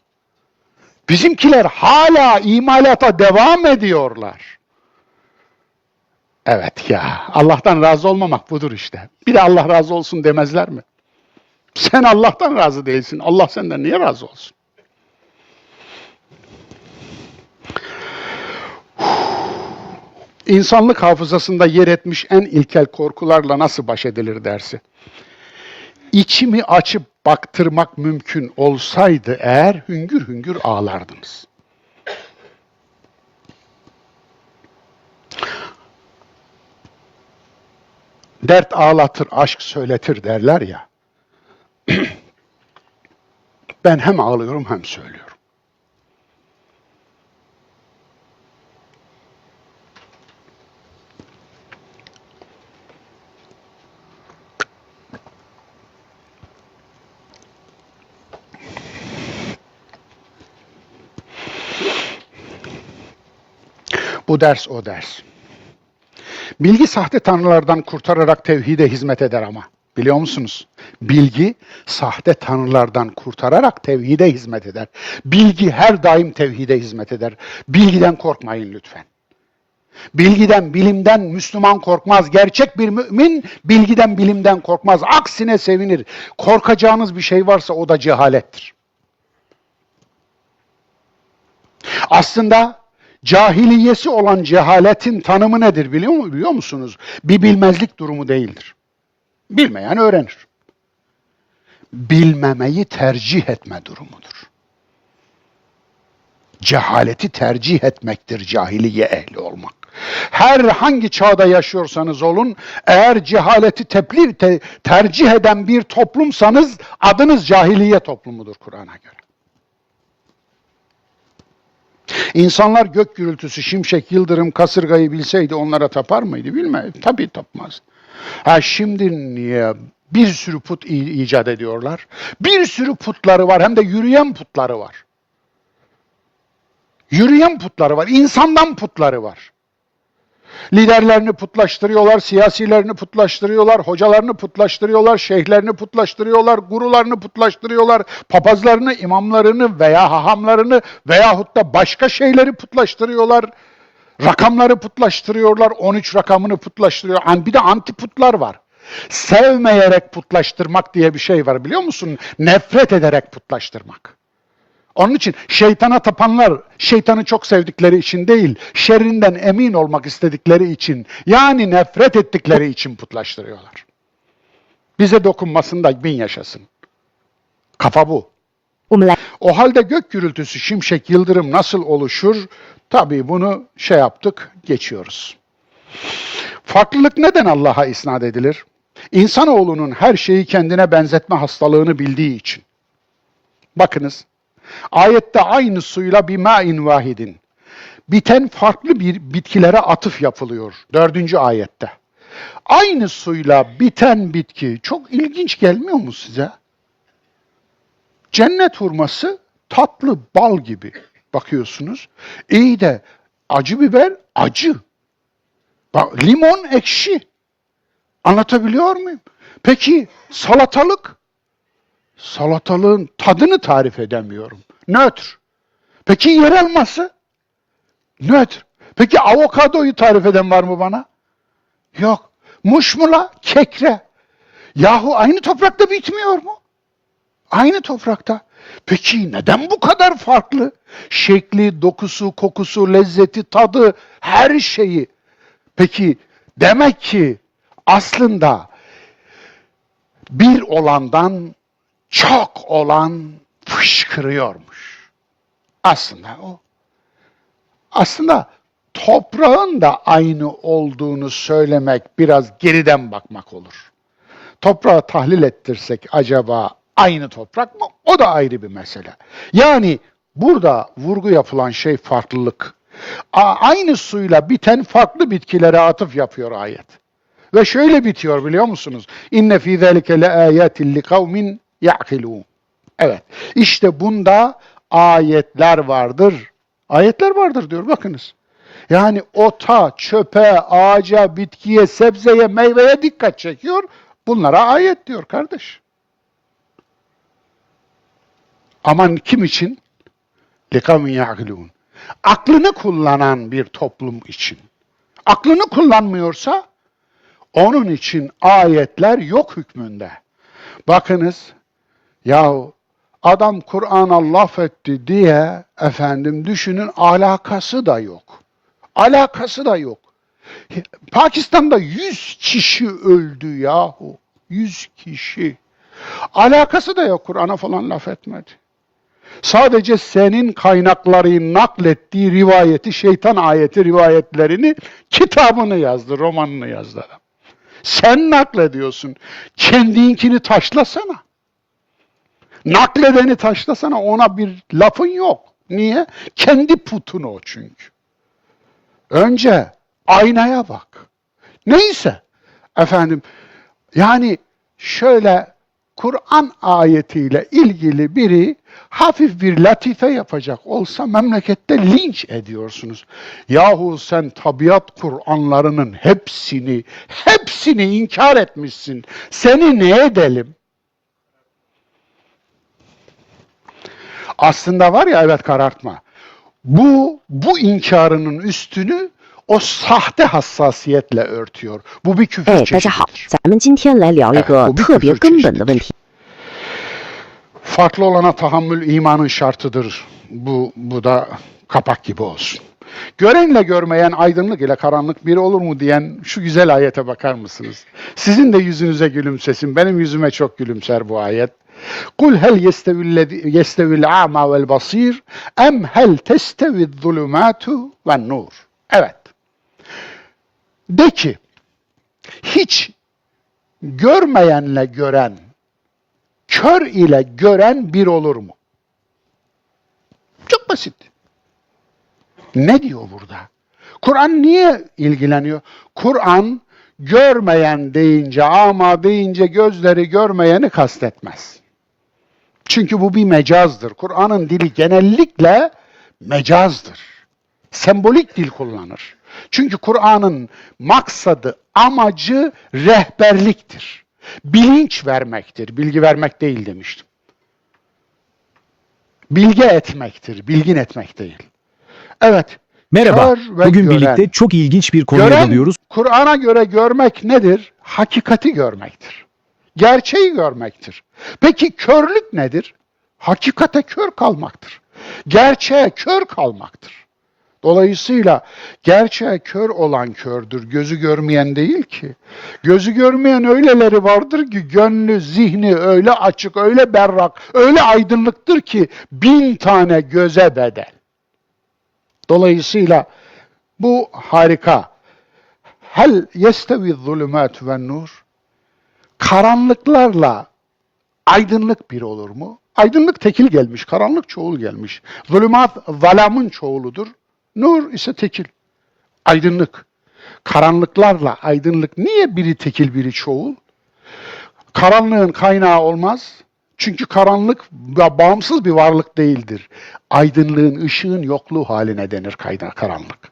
Speaker 1: Bizimkiler hala imalata devam ediyorlar. Evet ya, Allah'tan razı olmamak budur işte. Bir de Allah razı olsun demezler mi? Sen Allah'tan razı değilsin. Allah senden niye razı olsun? İnsanlık hafızasında yer etmiş en ilkel korkularla nasıl baş edilir dersi. İçimi açıp baktırmak mümkün olsaydı eğer hüngür hüngür ağlardınız. Dert ağlatır, aşk söyletir derler ya. Ben hem ağlıyorum hem söylüyorum. Bu ders o ders. Bilgi sahte tanrılardan kurtararak tevhide hizmet eder ama. Biliyor musunuz? Bilgi sahte tanrılardan kurtararak tevhide hizmet eder. Bilgi her daim tevhide hizmet eder. Bilgiden korkmayın lütfen. Bilgiden, bilimden Müslüman korkmaz. Gerçek bir mümin bilgiden, bilimden korkmaz. Aksine sevinir. Korkacağınız bir şey varsa o da cehalettir. Aslında cahiliyesi olan cehaletin tanımı nedir biliyor musunuz? Bir bilmezlik durumu değildir. Bilmeyen öğrenir. Bilmemeyi tercih etme durumudur. Cehaleti tercih etmektir cahiliye ehli olmak. Herhangi çağda yaşıyorsanız olun, eğer cehaleti tercih eden bir toplumsanız adınız cahiliye toplumudur Kur'an'a göre. İnsanlar gök gürültüsü, şimşek, yıldırım, kasırgayı bilseydi onlara tapar mıydı? Bilmez. Tabii tapmaz. Şimdi niye bir sürü put icat ediyorlar? Bir sürü putları var, hem de yürüyen putları var. Yürüyen putları var, insandan putları var. Liderlerini putlaştırıyorlar, siyasilerini putlaştırıyorlar, hocalarını putlaştırıyorlar, şeyhlerini putlaştırıyorlar, gurularını putlaştırıyorlar, papazlarını, imamlarını veya hahamlarını veyahut da başka şeyleri putlaştırıyorlar. Rakamları putlaştırıyorlar, 13 rakamını putlaştırıyor. Bir de antiputlar var. Sevmeyerek putlaştırmak diye bir şey var biliyor musun? Nefret ederek putlaştırmak. Onun için şeytana tapanlar şeytanı çok sevdikleri için değil, şerrinden emin olmak istedikleri için, yani nefret ettikleri için putlaştırıyorlar. Bize dokunmasın da bin yaşasın. Kafa bu. O halde gök gürültüsü, şimşek, yıldırım nasıl oluşur? Tabii bunu yaptık, geçiyoruz. Farklılık neden Allah'a isnat edilir? İnsanoğlunun her şeyi kendine benzetme hastalığını bildiği için. Bakınız, ayette aynı suyla bir ma'in vahidin. Biten farklı bir bitkilere atıf yapılıyor. 4. ayette. Aynı suyla biten bitki çok ilginç gelmiyor mu size? Cennet hurması tatlı bal gibi bakıyorsunuz. İyi de acı biber acı. Bak, limon ekşi. Anlatabiliyor muyum? Peki salatalık? Salatalığın tadını tarif edemiyorum. Nötr. Peki yer elması? Nötr. Peki avokadoyu tarif eden var mı bana? Yok. Muşmula, kekre. Yahu aynı toprakta bitmiyor mu? Aynı toprakta. Peki neden bu kadar farklı? Şekli, dokusu, kokusu, lezzeti, tadı, her şeyi. Peki demek ki aslında bir olandan çok olan fışkırıyormuş. Aslında o. Aslında toprağın da aynı olduğunu söylemek biraz geriden bakmak olur. Toprağı tahlil ettirsek acaba aynı toprak mı? O da ayrı bir mesele. Yani burada vurgu yapılan şey farklılık. Aynı suyla biten farklı bitkilere atıf yapıyor ayet. Ve şöyle bitiyor biliyor musunuz? İnne fî zâlike leâyâtin likavmin ya'kilûn. Evet. İşte bunda ayetler vardır. Ayetler vardır diyor bakınız. Yani ota, çöpe, ağaca, bitkiye, sebzeye, meyveye dikkat çekiyor. Bunlara ayet diyor kardeş. Aman kim için? لِقَوْمٍ يَعْقِلُونَ. Aklını kullanan bir toplum için. aklını kullanmıyorsa onun için ayetler yok hükmünde. Bakınız, yahu adam Kur'an'a laf etti diye düşünün alakası da yok. Alakası da yok. Pakistan'da 100 kişi öldü yahu. 100 kişi. Alakası da yok, Kur'an'a falan laf etmedi. Sadece senin kaynakları naklettiği rivayeti, şeytan ayeti rivayetlerini, kitabını yazdı, romanını yazdı adam. Sen naklediyorsun. Kendinkini taşlasana. Nakledeni taşlasana, ona bir lafın yok. Niye? Kendi putun o çünkü. Önce aynaya bak. Neyse, yani şöyle Kur'an ayetiyle ilgili biri hafif bir latife yapacak olsa memlekette linç ediyorsunuz. Yahu sen tabiat Kur'anlarının hepsini inkar etmişsin. Seni ne edelim? Aslında var ya, evet, karartma. Bu inkarının üstünü o sahte hassasiyetle örtüyor. Bu bir küfür
Speaker 3: 大家好，
Speaker 1: çeşididir.
Speaker 3: 咱们今天来聊一个
Speaker 1: 我们
Speaker 3: 特别根本的问题。
Speaker 1: Farklı olana tahammül imanın şartıdır. Bu da kapak gibi olsun. Görenle görmeyen, aydınlık ile karanlık biri olur mu diyen şu güzel ayete bakar mısınız? Sizin de yüzünüze gülümsesin. Benim yüzüme çok gülümser bu ayet. Kul hel yestevil a'ma vel basir em hel testevi'z zulumatu ven nur. Evet. De ki, hiç görmeyenle gören, kör ile gören bir olur mu? Çok basit. Ne diyor burada? Kur'an niye ilgileniyor? Kur'an görmeyen deyince, ama deyince gözleri görmeyeni kastetmez. Çünkü bu bir mecazdır. Kur'an'ın dili genellikle mecazdır. Sembolik dil kullanır. Çünkü Kur'an'ın maksadı, amacı rehberliktir. Bilinç vermektir. Bilgi vermek değil demiştim. Bilge etmektir. Bilgin etmek değil. Evet.
Speaker 4: Merhaba,
Speaker 1: Kör ve
Speaker 4: bugün
Speaker 1: gören.
Speaker 4: birlikte çok ilginç bir konuya
Speaker 1: Gören,
Speaker 4: dalıyoruz.
Speaker 1: Kur'an'a göre görmek nedir? Hakikati görmektir. Gerçeği görmektir. Peki körlük nedir? Hakikate kör kalmaktır. Gerçeğe kör kalmaktır. Dolayısıyla gerçeğe kör olan kördür, gözü görmeyen değil ki. Gözü görmeyen öyleleri vardır ki gönlü, zihni öyle açık, öyle berrak, öyle aydınlıktır ki 1000 tane göze bedel. Dolayısıyla bu harika. Hel yestevi zulümat ve nur. Karanlıklarla aydınlık bir olur mu? Aydınlık tekil gelmiş, karanlık çoğul gelmiş. Zulümat zalamın çoğuludur. Nur ise tekil. Aydınlık. Karanlıklarla aydınlık. Niye biri tekil, biri çoğul? Karanlığın kaynağı olmaz. Çünkü karanlık bağımsız bir varlık değildir. Aydınlığın, ışığın yokluğu haline denir karanlık.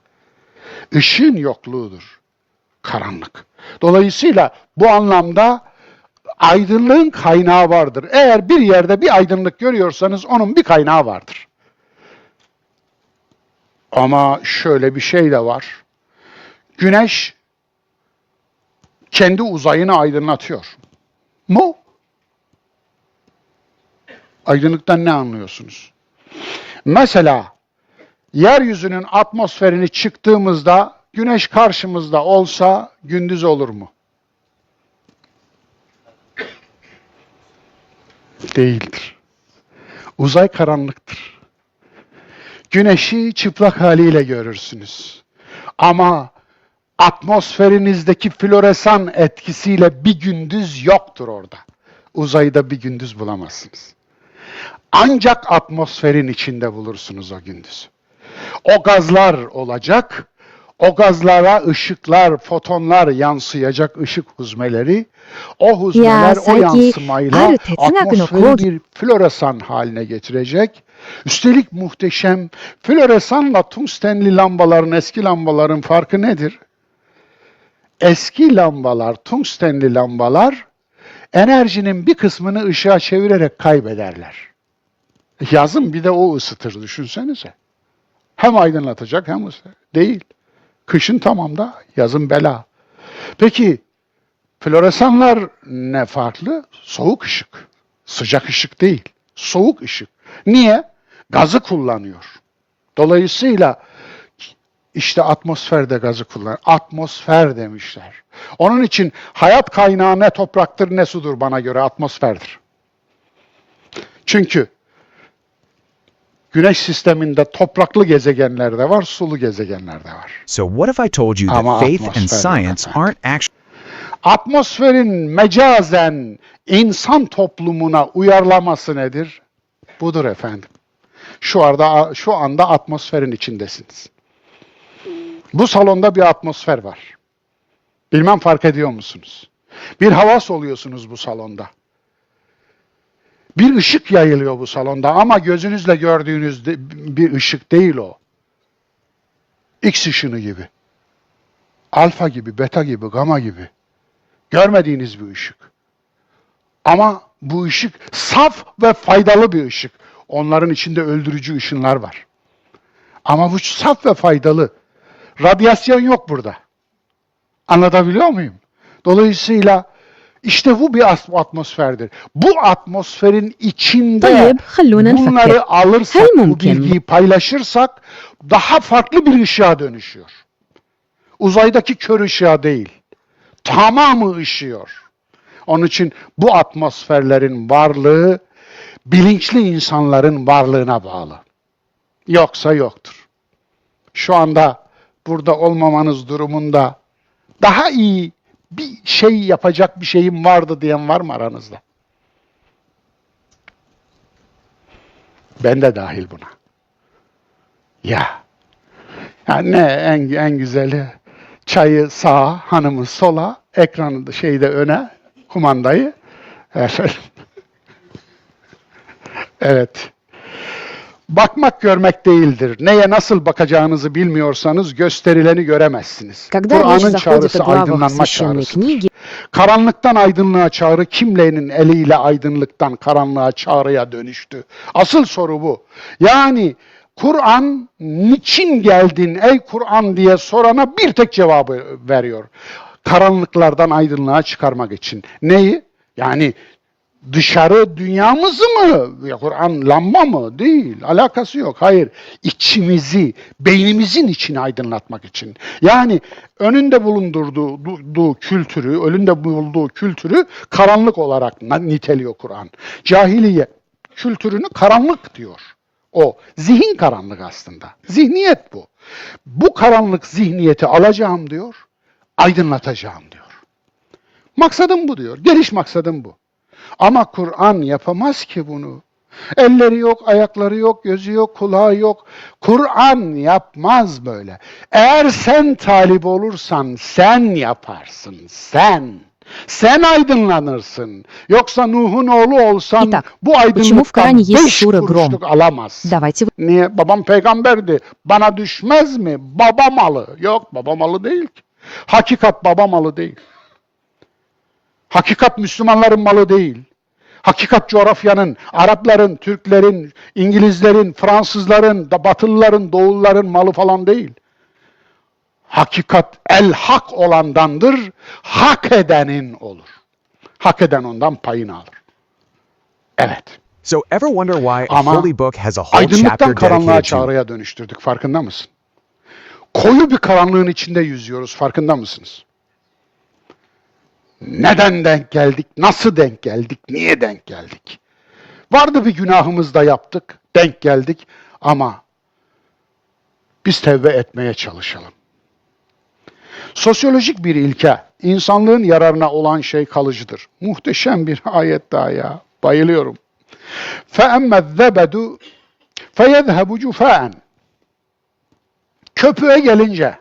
Speaker 1: Işığın yokluğudur karanlık. Dolayısıyla bu anlamda aydınlığın kaynağı vardır. Eğer bir yerde bir aydınlık görüyorsanız onun bir kaynağı vardır. Ama şöyle bir şey de var. Güneş kendi uzayını aydınlatıyor mu? Aydınlıktan ne anlıyorsunuz? Mesela yeryüzünün atmosferini çıktığımızda güneş karşımızda olsa gündüz olur mu? Değildir. Uzay karanlıktır. Güneşi çıplak haliyle görürsünüz. Ama atmosferinizdeki floresan etkisiyle bir gündüz yoktur orada. Uzayda bir gündüz bulamazsınız. Ancak atmosferin içinde bulursunuz o gündüzü. O gazlar olacak, o gazlara ışıklar, fotonlar yansıyacak, ışık huzmeleri. O huzmeler o yansımayla atmosferi bir floresan haline getirecek. Üstelik muhteşem, floresanla tungstenli lambaların, eski lambaların farkı nedir? Eski lambalar, tungstenli lambalar enerjinin bir kısmını ışığa çevirerek kaybederler. Yazın bir de o ısıtır, düşünsenize. Hem aydınlatacak hem ısıtır. Değil. Kışın tamam da yazın bela. Peki floresanlar ne farklı? Soğuk ışık. Sıcak ışık değil. Soğuk ışık. Niye? Gazı kullanıyor. Dolayısıyla işte atmosferde gazı kullanıyor. Atmosfer demişler. Onun için hayat kaynağı ne topraktır ne sudur bana göre atmosferdir. Çünkü Güneş sisteminde topraklı gezegenler de var, sulu gezegenler de var.
Speaker 4: So what if I told you
Speaker 1: Ama
Speaker 4: that faith and
Speaker 1: atmosfer
Speaker 4: science
Speaker 1: yok
Speaker 4: aren't actually
Speaker 1: Atmosferin mecazen insan toplumuna uyarlaması nedir? Budur efendim. Şu anda atmosferin içindesiniz. Bu salonda bir atmosfer var. Bilmem fark ediyor musunuz? Bir hava soluyorsunuz bu salonda. Bir ışık yayılıyor bu salonda ama gözünüzle gördüğünüz bir ışık değil o. X ışını gibi. Alfa gibi, beta gibi, gama gibi. Görmediğiniz bir ışık. Ama bu ışık saf ve faydalı bir ışık. Onların içinde öldürücü ışınlar var. Ama bu saf ve faydalı. Radyasyon yok burada. Anlatabiliyor muyum? Dolayısıyla işte bu bir atmosferdir. Bu atmosferin içinde
Speaker 3: طيب خلونا نفكر
Speaker 1: bunları alırsak,
Speaker 3: هل
Speaker 1: bu
Speaker 3: ممكن
Speaker 1: bilgiyi paylaşırsak daha farklı bir ışığa dönüşüyor. Uzaydaki kör ışığa değil. Tamamı ışıyor. Onun için bu atmosferlerin varlığı bilinçli insanların varlığına bağlı. Yoksa yoktur. Şu anda burada olmamanız durumunda daha iyi bir şey yapacak bir şeyim vardı diyen var mı aranızda? Ben de dahil buna. Ya. Yani ne en güzeli çayı sağa, hanımı sola, ekranı da şeyde öne, kumandayı. Efendim. Evet. Bakmak görmek değildir. Neye nasıl bakacağınızı bilmiyorsanız gösterileni göremezsiniz.
Speaker 3: Когда речь
Speaker 1: Kur'an'ın
Speaker 3: заходит
Speaker 1: çağrısı
Speaker 3: о главах
Speaker 1: aydınlanma
Speaker 3: священной
Speaker 1: çağrısıdır.
Speaker 3: книги,
Speaker 1: Karanlıktan aydınlığa çağrı kimlerin eliyle aydınlıktan karanlığa çağrıya dönüştü? Asıl soru bu. Yani Kur'an niçin geldin ey Kur'an diye sorana bir tek cevabı veriyor. Karanlıklardan aydınlığa çıkarmak için. Neyi? Yani dışarı dünyamızı mı? Ya Kur'an lamba mı? Değil. Alakası yok. Hayır. İçimizi, beynimizin içini aydınlatmak için. Yani önünde bulunduğu kültürü karanlık olarak niteliyor Kur'an. Cahiliye kültürünü karanlık diyor. O zihin karanlık aslında. Zihniyet bu. Bu karanlık zihniyeti alacağım diyor, aydınlatacağım diyor. Maksadım bu diyor. Geliş maksadım bu. Ama Kur'an yapamaz ki bunu. Elleri yok, ayakları yok, gözü yok, kulağı yok. Kur'an yapmaz böyle. Eğer sen talip olursan sen yaparsın, sen. Sen aydınlanırsın. Yoksa Nuh'un oğlu olsan
Speaker 3: İtak,
Speaker 1: bu
Speaker 3: почему в
Speaker 1: aydınlıktan
Speaker 3: Коране есть
Speaker 1: 5
Speaker 3: сура Гром?
Speaker 1: kuruşluk alamazsın.
Speaker 3: Давайте вы-
Speaker 1: Niye? Babam peygamberdi. Bana düşmez mi? Baba malı. Yok, baba malı değil ki. Hakikat baba malı değil. Hakikat Müslümanların malı değil. Hakikat coğrafyanın, Arapların, Türklerin, İngilizlerin, Fransızların, Batılıların, Doğulların malı falan değil. Hakikat el hak olandandır, hak edenin olur. Hak eden ondan payını alır. Evet.
Speaker 4: So ever wonder why a
Speaker 1: Ama
Speaker 4: holy book has a whole
Speaker 1: aydınlıktan
Speaker 4: chapter
Speaker 1: karanlığa
Speaker 4: dedicated to
Speaker 1: çağrıya dönüştürdük. Farkında mısın? Koyu bir karanlığın içinde yüzüyoruz. Farkında mısınız? Neden denk geldik? Nasıl denk geldik? Niye denk geldik? Vardı bir günahımız da yaptık. Denk geldik. Ama biz tevbe etmeye çalışalım. Sosyolojik bir ilke. İnsanlığın yararına olan şey kalıcıdır. Muhteşem bir ayet daha ya. Bayılıyorum. فَاَمَّا الذَّبَدُ فَيَذْهَبُ جُفَاءً Köpüğe gelince,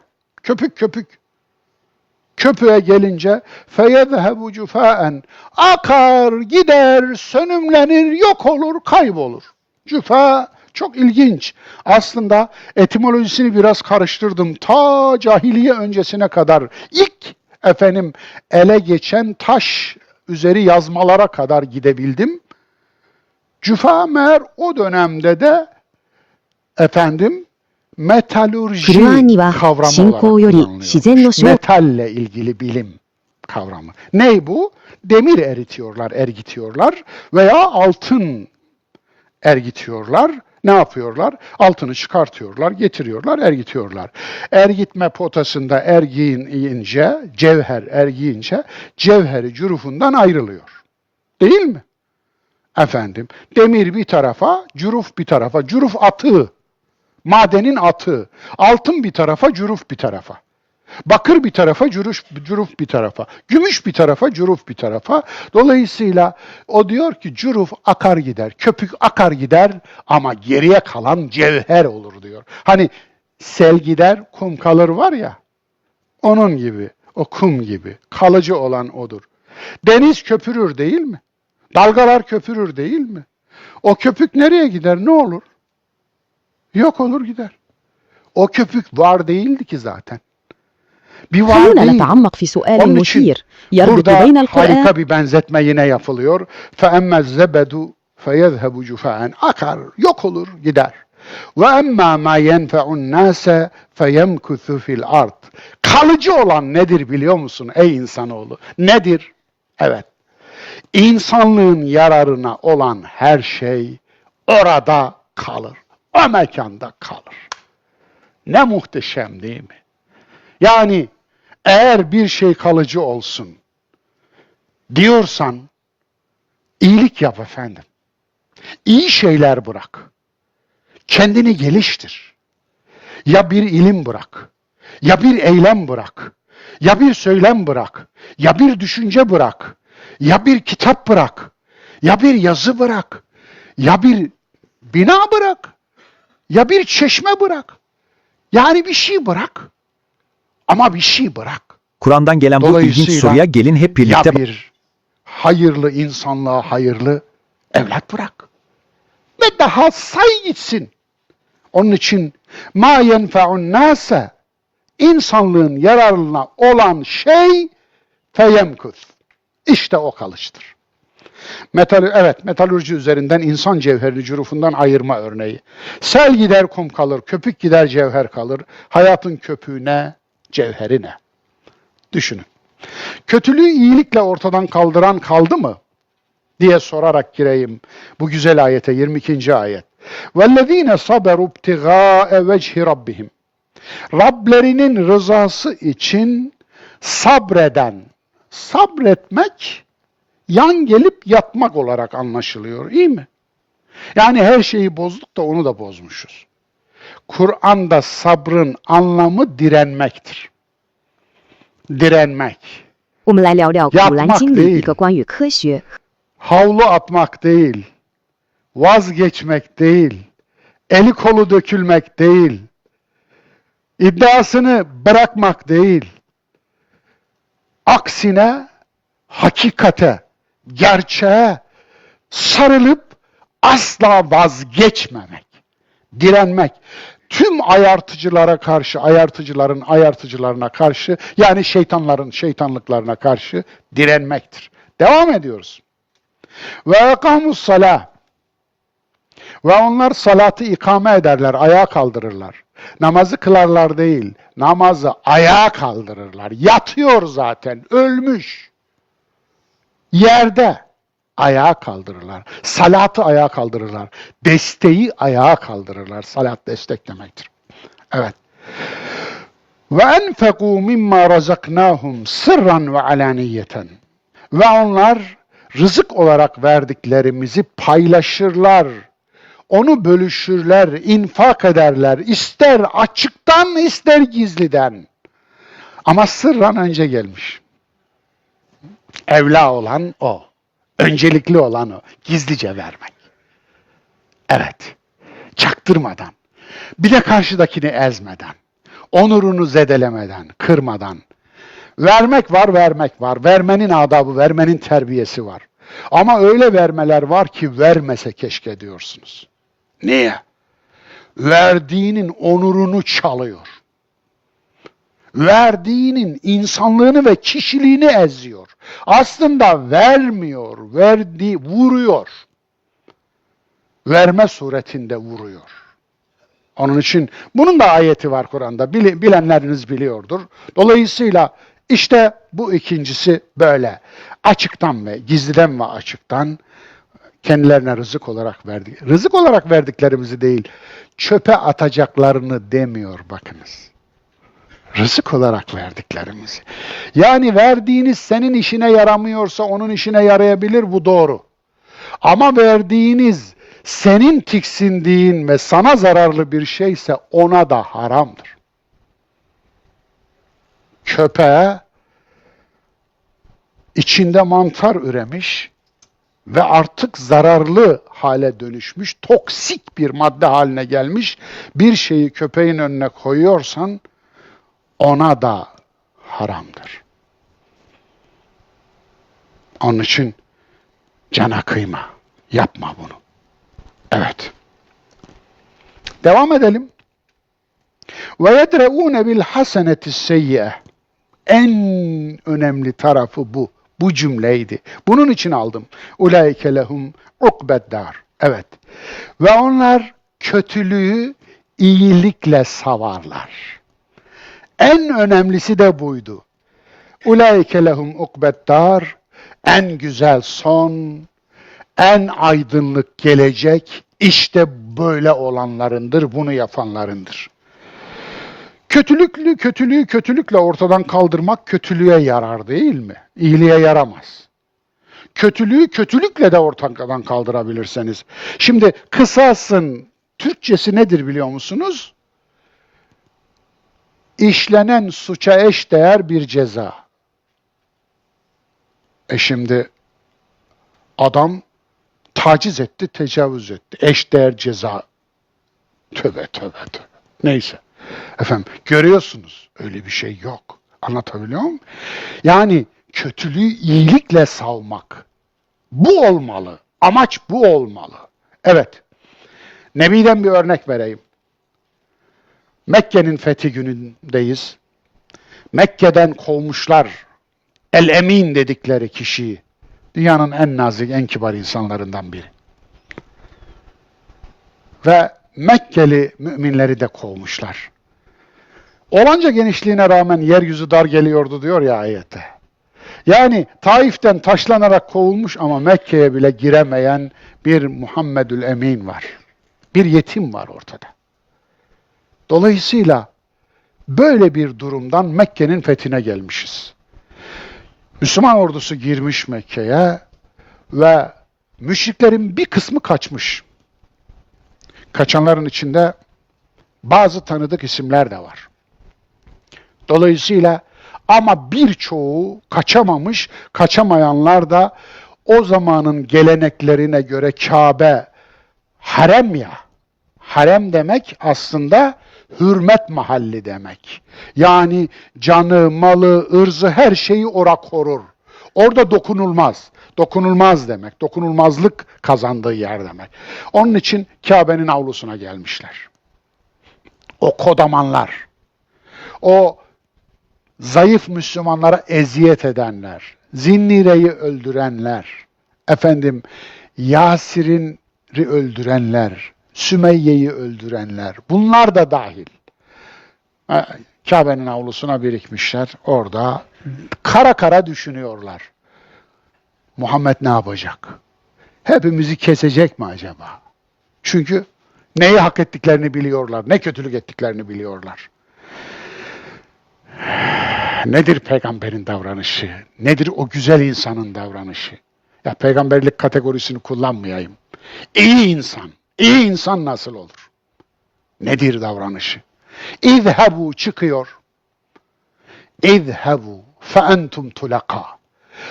Speaker 1: köpüğe gelince فَيَذْهَبُ جُفَاءً akar, gider, sönümlenir, yok olur, kaybolur. Cüfa çok ilginç. Aslında etimolojisini biraz karıştırdım. Ta cahiliye öncesine kadar ilk ele geçen taş üzeri yazmalara kadar gidebildim. Cüfa meğer o dönemde de metalurji
Speaker 3: フロアには
Speaker 1: kavramı
Speaker 3: 信
Speaker 1: olarak
Speaker 3: 仰より
Speaker 1: kullanılıyor.
Speaker 3: 自然の証
Speaker 1: Metalle ilgili bilim kavramı. Ne bu? Demir eritiyorlar, ergitiyorlar veya altın ergitiyorlar. Ne yapıyorlar? Altını çıkartıyorlar, getiriyorlar, ergitiyorlar. Ergitme potasında ergiyince, cevher ergiyince cevheri cürufundan ayrılıyor. Değil mi? Efendim, demir bir tarafa, cüruf bir tarafa. Cüruf atığı, madenin atığı. Altın bir tarafa, cüruf bir tarafa. Bakır bir tarafa, cüruf bir tarafa. Gümüş bir tarafa, cüruf bir tarafa. Dolayısıyla o diyor ki cüruf akar gider, köpük akar gider ama geriye kalan cevher olur diyor. Hani sel gider, kum kalır var ya, onun gibi, o kum gibi. Kalıcı olan odur. Deniz köpürür değil mi? Dalgalar köpürür değil mi? O köpük nereye gider, ne olur? Yok olur gider. O köpük var değildi ki zaten. Bir var
Speaker 3: خلونا
Speaker 1: değil.
Speaker 3: نتعمق في سؤال
Speaker 1: Onun için
Speaker 3: مثير يربط
Speaker 1: burada
Speaker 3: بين القرآن
Speaker 1: harika bir benzetme yine yapılıyor. فَاَمَّا الزَّبَدُ فَيَذْهَبُ جُفَاءً akar, yok olur, gider. وَاَمَّا مَا يَنْفَعُ النَّاسَ فَيَمْكُثُ فِي الْأَرْضِ Kalıcı olan nedir biliyor musun ey insanoğlu? Nedir? Evet. İnsanlığın yararına olan her şey orada kalır. O mekanda kalır. Ne muhteşem değil mi? Yani eğer bir şey kalıcı olsun diyorsan iyilik yap efendim. İyi şeyler bırak. Kendini geliştir. Ya bir ilim bırak, ya bir eylem bırak, ya bir söylem bırak, ya bir düşünce bırak, ya bir kitap bırak, ya bir yazı bırak, ya bir bina bırak, ya bir çeşme bırak. Yani bir şey bırak. Ama bir şey bırak.
Speaker 4: Kur'an'dan gelen bu ilginç
Speaker 1: Dolayısıyla
Speaker 4: soruya gelin hep birlikte
Speaker 1: ya bir hayırlı insanlığa hayırlı evlat bırak. Ve daha say gitsin. Onun için ma yenfe'un nase insanlığın yararına olan şey feyemkuth. İşte o kalıçtır. Metalürji üzerinden insan cevherini cürufundan ayırma örneği. Sel gider kum kalır, köpük gider cevher kalır. Hayatın köpüğü ne, cevheri ne? Düşünün. Kötülüğü iyilikle ortadan kaldıran kaldı mı? Diye sorarak gireyim bu güzel ayete, 22. ayet. وَالَّذ۪ينَ صَبَرُوا ابْتِغَاءَ وَجْهِ رَبِّهِمْ Rablerinin rızası için sabreden, sabretmek yan gelip yatmak olarak anlaşılıyor, iyi mi? Yani her şeyi bozduk da onu da bozmuşuz. Kur'an'da sabrın anlamı direnmektir. Direnmek.
Speaker 3: 我们来聊聊《古兰经》里
Speaker 1: değil.
Speaker 3: 一个关于科学
Speaker 1: Havlu atmak değil, vazgeçmek değil, eli kolu dökülmek değil, iddiasını bırakmak değil. Aksine hakikate, gerçeğe sarılıp asla vazgeçmemek, direnmek. Tüm ayartıcılara karşı, ayartıcıların ayartıcılarına karşı, yani şeytanların şeytanlıklarına karşı direnmektir. Devam ediyoruz. Ve ekamus salah. Ve onlar salatı ikame ederler, ayağa kaldırırlar. Namazı kılarlar değil, namazı ayağa kaldırırlar. Yatıyor zaten, ölmüş. Yerde ayağa kaldırırlar. Salatı ayağa kaldırırlar. Desteği ayağa kaldırırlar. Salat destek demektir. Evet. Ve enfekû mimma razaknâhum sırran ve alaniyeten. Ve onlar rızık olarak verdiklerimizi paylaşırlar. Onu bölüşürler, infak ederler. İster açıktan, ister gizliden. Ama sırran önce gelmiş. Evla olan o. Öncelikli olan o. Gizlice vermek. Evet. Çaktırmadan. Bir de karşıdakini ezmeden. Onurunu zedelemeden, kırmadan. Vermek var, vermek var. Vermenin adabı, vermenin terbiyesi var. Ama öyle vermeler var ki vermese keşke diyorsunuz. Niye? Verdiğinin onurunu çalıyor. Verdiğinin insanlığını ve kişiliğini eziyor. Aslında vermiyor, vuruyor. Verme suretinde vuruyor. Onun için bunun da ayeti var Kur'an'da. Bilenleriniz biliyordur. Dolayısıyla işte bu ikincisi böyle. Açıktan ve gizliden ve açıktan kendilerine rızık olarak verdik. Rızık olarak verdiklerimizi değil, çöpe atacaklarını demiyor bakınız. Rızık olarak verdiklerimizi. Yani verdiğiniz senin işine yaramıyorsa onun işine yarayabilir, bu doğru. Ama verdiğiniz senin tiksindiğin ve sana zararlı bir şeyse ona da haramdır. Köpeğe içinde mantar üremiş ve artık zararlı hale dönüşmüş, toksik bir madde haline gelmiş bir şeyi köpeğin önüne koyuyorsan ona da haramdır. Onun için cana kıyma, yapma bunu. Evet. Devam edelim. Ve yedreûne bil haseneti seyyi'e. En önemli tarafı bu. Bu cümleydi. Bunun için aldım. Ulaike lehum ukbeddar. Evet. Ve onlar kötülüğü iyilikle savarlar. En önemlisi de buydu. Ulaike lehum ukbeddar. En güzel son, en aydınlık gelecek işte böyle olanlarındır, bunu yapanlarındır. Kötülüğü kötülükle ortadan kaldırmak kötülüğe yarar değil mi? İyiliğe yaramaz. Kötülüğü kötülükle de ortadan kaldırabilirseniz. Şimdi kısasın Türkçesi nedir biliyor musunuz? İşlenen suça eşdeğer bir ceza. Şimdi adam taciz etti, tecavüz etti. Eşdeğer ceza. Tövbe tövbe tövbe. Neyse. Efendim görüyorsunuz öyle bir şey yok. Anlatabiliyor muyum? Yani kötülüğü iyilikle savmak. Bu olmalı. Amaç bu olmalı. Evet. Nebi'den bir örnek vereyim. Mekke'nin fethi günündeyiz. Mekke'den kovmuşlar. El-Emin dedikleri kişiyi. Dünyanın en nazik, en kibar insanlarından biri. Ve Mekkeli müminleri de kovmuşlar. Olanca genişliğine rağmen yeryüzü dar geliyordu diyor ya ayette. Yani Taif'ten taşlanarak kovulmuş ama Mekke'ye bile giremeyen bir Muhammedül Emin var. Bir yetim var ortada. Dolayısıyla böyle bir durumdan Mekke'nin fethine gelmişiz. Müslüman ordusu girmiş Mekke'ye ve müşriklerin bir kısmı kaçmış. Kaçanların içinde bazı tanıdık isimler de var. Dolayısıyla ama birçoğu kaçamamış, kaçamayanlar da o zamanın geleneklerine göre Kabe harem ya. Harem demek aslında hürmet mahalli demek. Yani canı, malı, ırzı her şeyi ora korur. Orada dokunulmaz. Dokunulmaz demek. Dokunulmazlık kazandığı yer demek. Onun için Kabe'nin avlusuna gelmişler. O kodamanlar, o zayıf Müslümanlara eziyet edenler, Zinnire'yi öldürenler, Yasir'i öldürenler, Sümeyye'yi öldürenler, bunlar da dahil. Kabe'nin avlusuna birikmişler, orada kara kara düşünüyorlar. Muhammed ne yapacak? Hepimizi kesecek mi acaba? Çünkü neyi hak ettiklerini biliyorlar, ne kötülük ettiklerini biliyorlar. Nedir peygamberin davranışı? Nedir o güzel insanın davranışı? Ya peygamberlik kategorisini kullanmayayım. İyi insan. İyi insan nasıl olur? Nedir davranışı? İzhebu çıkıyor. İzhebu fe entum tulaka.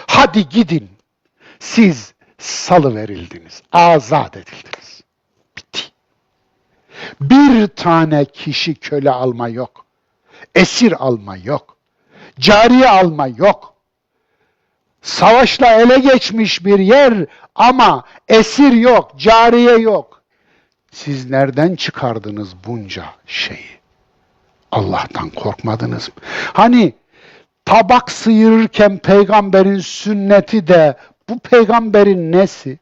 Speaker 1: Hadi gidin. Siz salıverildiniz. Azat edildiniz. Bitti. Bir tane kişi köle alma yok. Esir alma yok. Cariye alma yok. Savaşla ele geçmiş bir yer ama esir yok, cariye yok. Siz nereden çıkardınız bunca şeyi? Allah'tan korkmadınız mı? Hani tabak sıyırırken peygamberin sünneti de bu peygamberin nesi?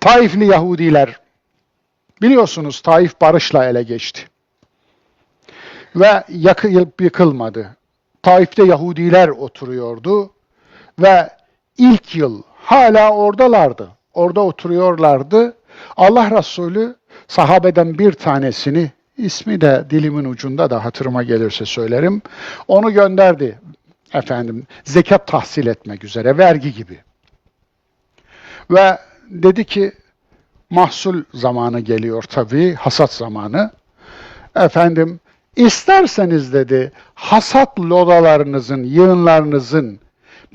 Speaker 1: Taifli Yahudiler, biliyorsunuz Taif barışla ele geçti. Ve yıkılmadı. Taif'te Yahudiler oturuyordu ve ilk yıl hala oradalardı. Orada oturuyorlardı. Allah Resulü sahabeden bir tanesini, ismi de dilimin ucunda da hatırıma gelirse söylerim, onu gönderdi zekat tahsil etmek üzere, vergi gibi. Ve dedi ki mahsul zamanı geliyor tabii, hasat zamanı. İsterseniz dedi hasat lodalarınızın, yığınlarınızın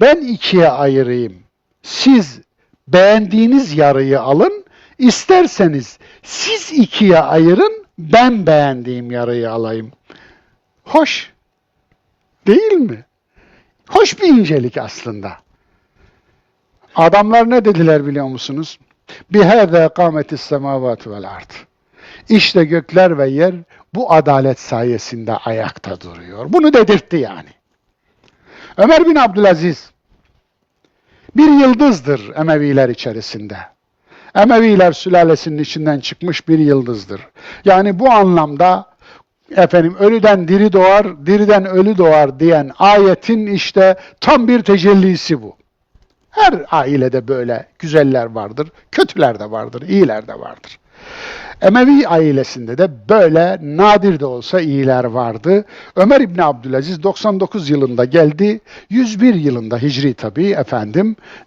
Speaker 1: ben ikiye ayırayım. Siz beğendiğiniz yarıyı alın, isterseniz siz ikiye ayırın, ben beğendiğim yarıyı alayım. Hoş, değil mi? Hoş bir incelik aslında. Adamlar ne dediler biliyor musunuz? بِهَذَا قَامَتِ السَّمَاوَاتُ وَالْاَرْضِ İşte gökler ve yer bu adalet sayesinde ayakta duruyor. Bunu dedirtti yani. Ömer bin Abdülaziz bir yıldızdır Emeviler içerisinde. Emeviler sülalesinin içinden çıkmış bir yıldızdır. Yani bu anlamda ölüden diri doğar, diriden ölü doğar diyen ayetin işte tam bir tecellisi bu. Her ailede böyle güzeller vardır, kötüler de vardır, iyiler de vardır. Emevi ailesinde de böyle nadir de olsa iyiler vardı. Ömer İbni Abdülaziz 99 yılında geldi. 101 yılında Hicri tabii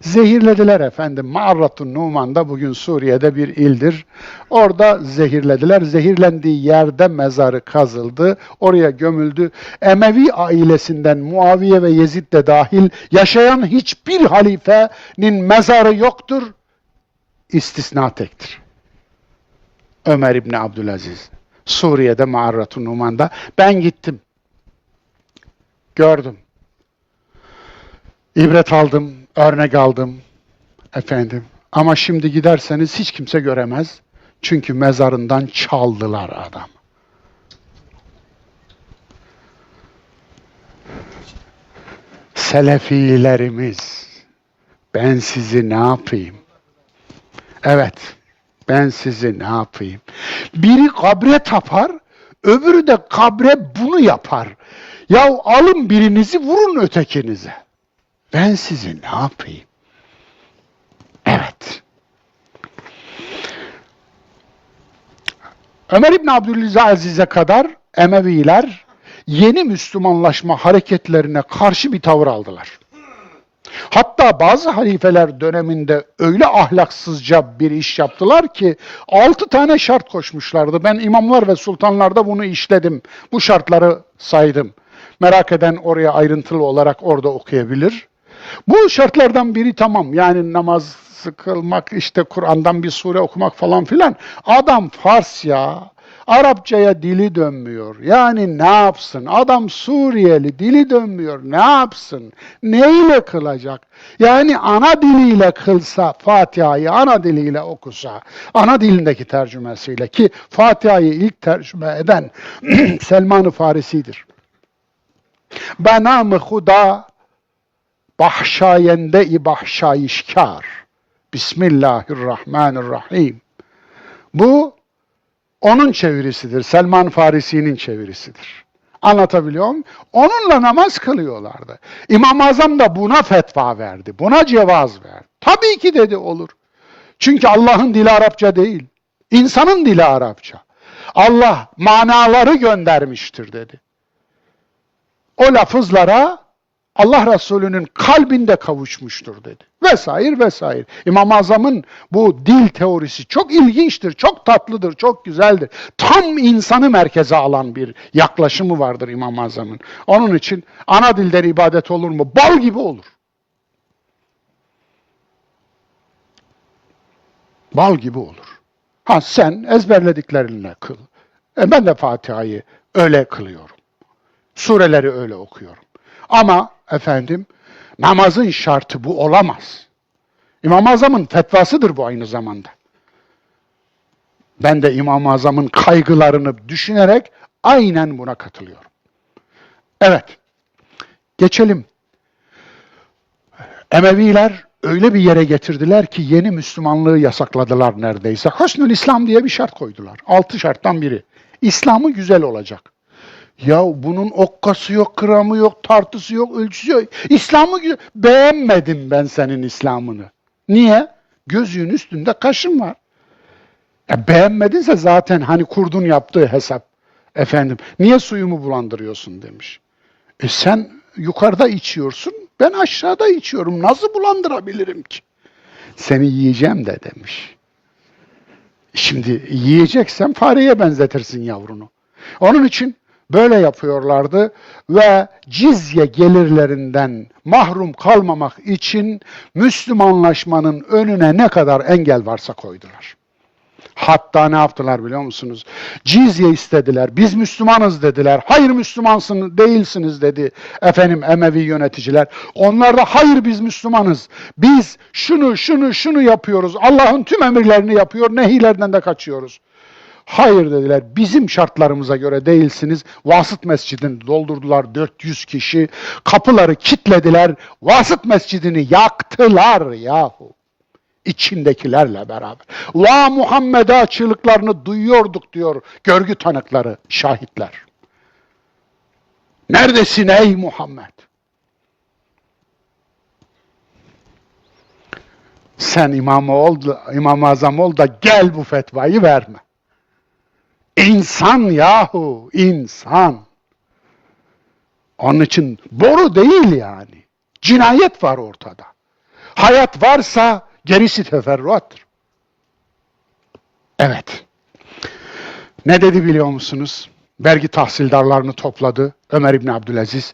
Speaker 1: zehirlediler Ma'arratun Numan'da bugün Suriye'de bir ildir. Orada zehirlediler. Zehirlendiği yerde mezarı kazıldı. Oraya gömüldü. Emevi ailesinden Muaviye ve Yezid de dahil yaşayan hiçbir halifenin mezarı yoktur. İstisna tektir. Ömer İbni Abdülaziz. Suriye'de Ma'arratun Numan'da. Ben gittim. Gördüm. İbret aldım, örnek aldım. Ama şimdi giderseniz hiç kimse göremez. Çünkü mezarından çaldılar adam. Selefilerimiz, ben sizi ne yapayım? Evet. Ben sizi ne yapayım? Biri kabre tapar, öbürü de kabre bunu yapar. Ya alın birinizi vurun ötekinize. Ben sizi ne yapayım? Evet. Ömer İbni Abdülaziz'e kadar Emeviler yeni Müslümanlaşma hareketlerine karşı bir tavır aldılar. Hatta bazı halifeler döneminde öyle ahlaksızca bir iş yaptılar ki 6 tane şart koşmuşlardı. Ben imamlar ve sultanlarda bunu işledim. Bu şartları saydım. Merak eden oraya ayrıntılı olarak orada okuyabilir. Bu şartlardan biri tamam. Yani namaz kılmak, işte Kur'an'dan bir sure okumak falan filan. Adam Farsça, Arapçaya dili dönmüyor. Yani ne yapsın? Adam Suriyeli, dili dönmüyor. Ne yapsın? Neyle kılacak? Yani ana diliyle kılsa, Fatiha'yı ana diliyle okusa, ana dilindeki tercümesiyle ki Fatiha'yı ilk tercüme eden Selman-ı Farisi'dir. Benam-ı Huda bahşayende-i bahşayişkar. Bismillahirrahmanirrahim. Bu onun çevirisidir. Selman Farisi'nin çevirisidir. Anlatabiliyor muyum? Onunla namaz kılıyorlardı. İmam-ı Azam da buna fetva verdi. Buna cevaz verdi. Tabii ki dedi olur. Çünkü Allah'ın dili Arapça değil. İnsanın dili Arapça. Allah manaları göndermiştir dedi. O lafızlara Allah Resulü'nün kalbinde kavuşmuştur dedi. Vesaire vesaire. İmam-ı Azam'ın bu dil teorisi çok ilginçtir, çok tatlıdır, çok güzeldir. Tam insanı merkeze alan bir yaklaşımı vardır İmam-ı Azam'ın. Onun için ana dilden ibadet olur mu? Bal gibi olur. Bal gibi olur. Ha sen ezberlediklerinle kıl. Ben de Fatiha'yı öyle kılıyorum. Sureleri öyle okuyorum. Ama namazın şartı bu olamaz. İmam-ı Azam'ın fetvasıdır bu aynı zamanda. Ben de İmam-ı Azam'ın kaygılarını düşünerek aynen buna katılıyorum. Evet, geçelim. Emeviler öyle bir yere getirdiler ki yeni Müslümanlığı yasakladılar neredeyse. Husnül İslam diye bir şart koydular. 6 şarttan biri. İslam'ı güzel olacak. Ya bunun okkası yok, gramı yok, tartısı yok, ölçüsü yok. İslam'ı güzel. Beğenmedim ben senin İslam'ını. Niye? Gözünün üstünde kaşın var. Beğenmedinse zaten hani kurdun yaptığı hesap. Efendim, niye suyumu bulandırıyorsun demiş. Sen yukarıda içiyorsun, ben aşağıda içiyorum. Nasıl bulandırabilirim ki? Seni yiyeceğim de demiş. Şimdi yiyeceksem fareye benzetirsin yavrunu. Onun için böyle yapıyorlardı ve cizye gelirlerinden mahrum kalmamak için Müslümanlaşmanın önüne ne kadar engel varsa koydular. Hatta ne yaptılar biliyor musunuz? Cizye istediler. Biz Müslümanız dediler. Hayır Müslümansınız değilsiniz dedi efendim Emevi yöneticiler. Onlar da hayır biz Müslümanız. Biz şunu yapıyoruz. Allah'ın tüm emirlerini yapıyor. Nehilerden de kaçıyoruz. Hayır dediler. Bizim şartlarımıza göre değilsiniz. Vasıt Mescidini doldurdular 400 kişi. Kapıları kilitlediler. Vasıt Mescidini yaktılar yahu. İçindekilerle beraber. La Muhammed'a çığlıklarını duyuyorduk diyor görgü tanıkları, şahitler. Neredesin ey Muhammed? Sen İmam-ı Azam ol da gel bu fetvayı verme. İnsan yahu, insan. Onun için boru değil yani. Cinayet var ortada. Hayat varsa gerisi teferruattır. Evet. Ne dedi biliyor musunuz? Vergi tahsildarlarını topladı Ömer İbni Abdülaziz.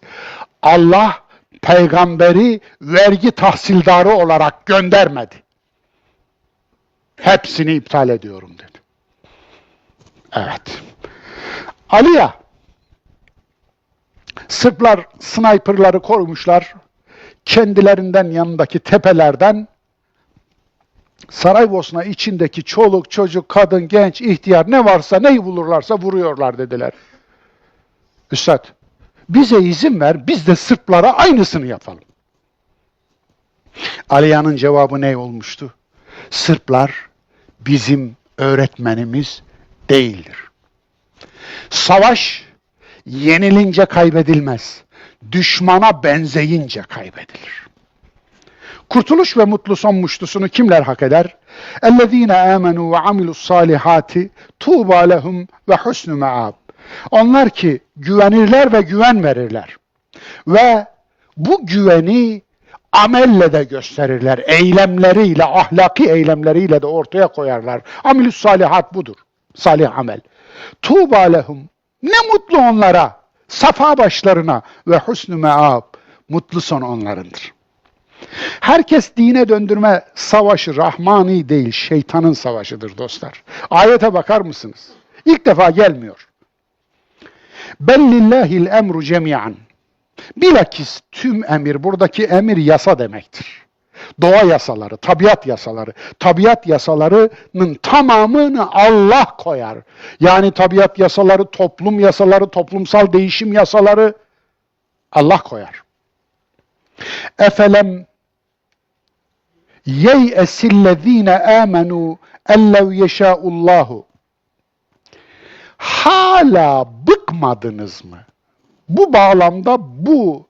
Speaker 1: Allah peygamberi vergi tahsildarı olarak göndermedi. Hepsini iptal ediyorum dedi. Evet. Aliya, Sırplar sniperları korumuşlar. Kendilerinden yanındaki tepelerden Saraybosna içindeki çoluk, çocuk, kadın, genç, ihtiyar ne varsa neyi bulurlarsa vuruyorlar dediler. Üstad, bize izin ver, biz de Sırplara aynısını yapalım. Aliya'nın cevabı ne olmuştu? Sırplar bizim öğretmenimiz değildir. Savaş yenilince kaybedilmez, düşmana benzeyince kaybedilir. Kurtuluş ve mutlu son muştusunu kimler hak eder? اَلَّذ۪ينَ آمَنُوا وَعَمِلُوا الصَّالِحَاتِ تُوبَى لَهُمْ وَحُسْنُ مَآبٍ. Onlar ki güvenirler ve güven verirler. Ve bu güveni amelle de gösterirler. Eylemleriyle, ahlaki eylemleriyle de ortaya koyarlar. Amilus salihat budur. Salih amel. Tuğba lehum. Ne mutlu onlara. Safa başlarına ve husnü meab. Mutlu son onlarındır. Herkes dine döndürme savaşı rahmani değil, şeytanın savaşıdır dostlar. Ayete bakar mısınız? İlk defa gelmiyor. Bellillahil emru cemiyan. Bilakis tüm emir, buradaki emir yasa demektir. Doğa yasaları, tabiat yasaları. Tabiat yasalarının tamamını Allah koyar. Yani tabiat yasaları, toplum yasaları, toplumsal değişim yasaları Allah koyar. Efelem yey'esillezine amenu ellev yeşâullahu. Hala bıkmadınız mı? Bu bağlamda bu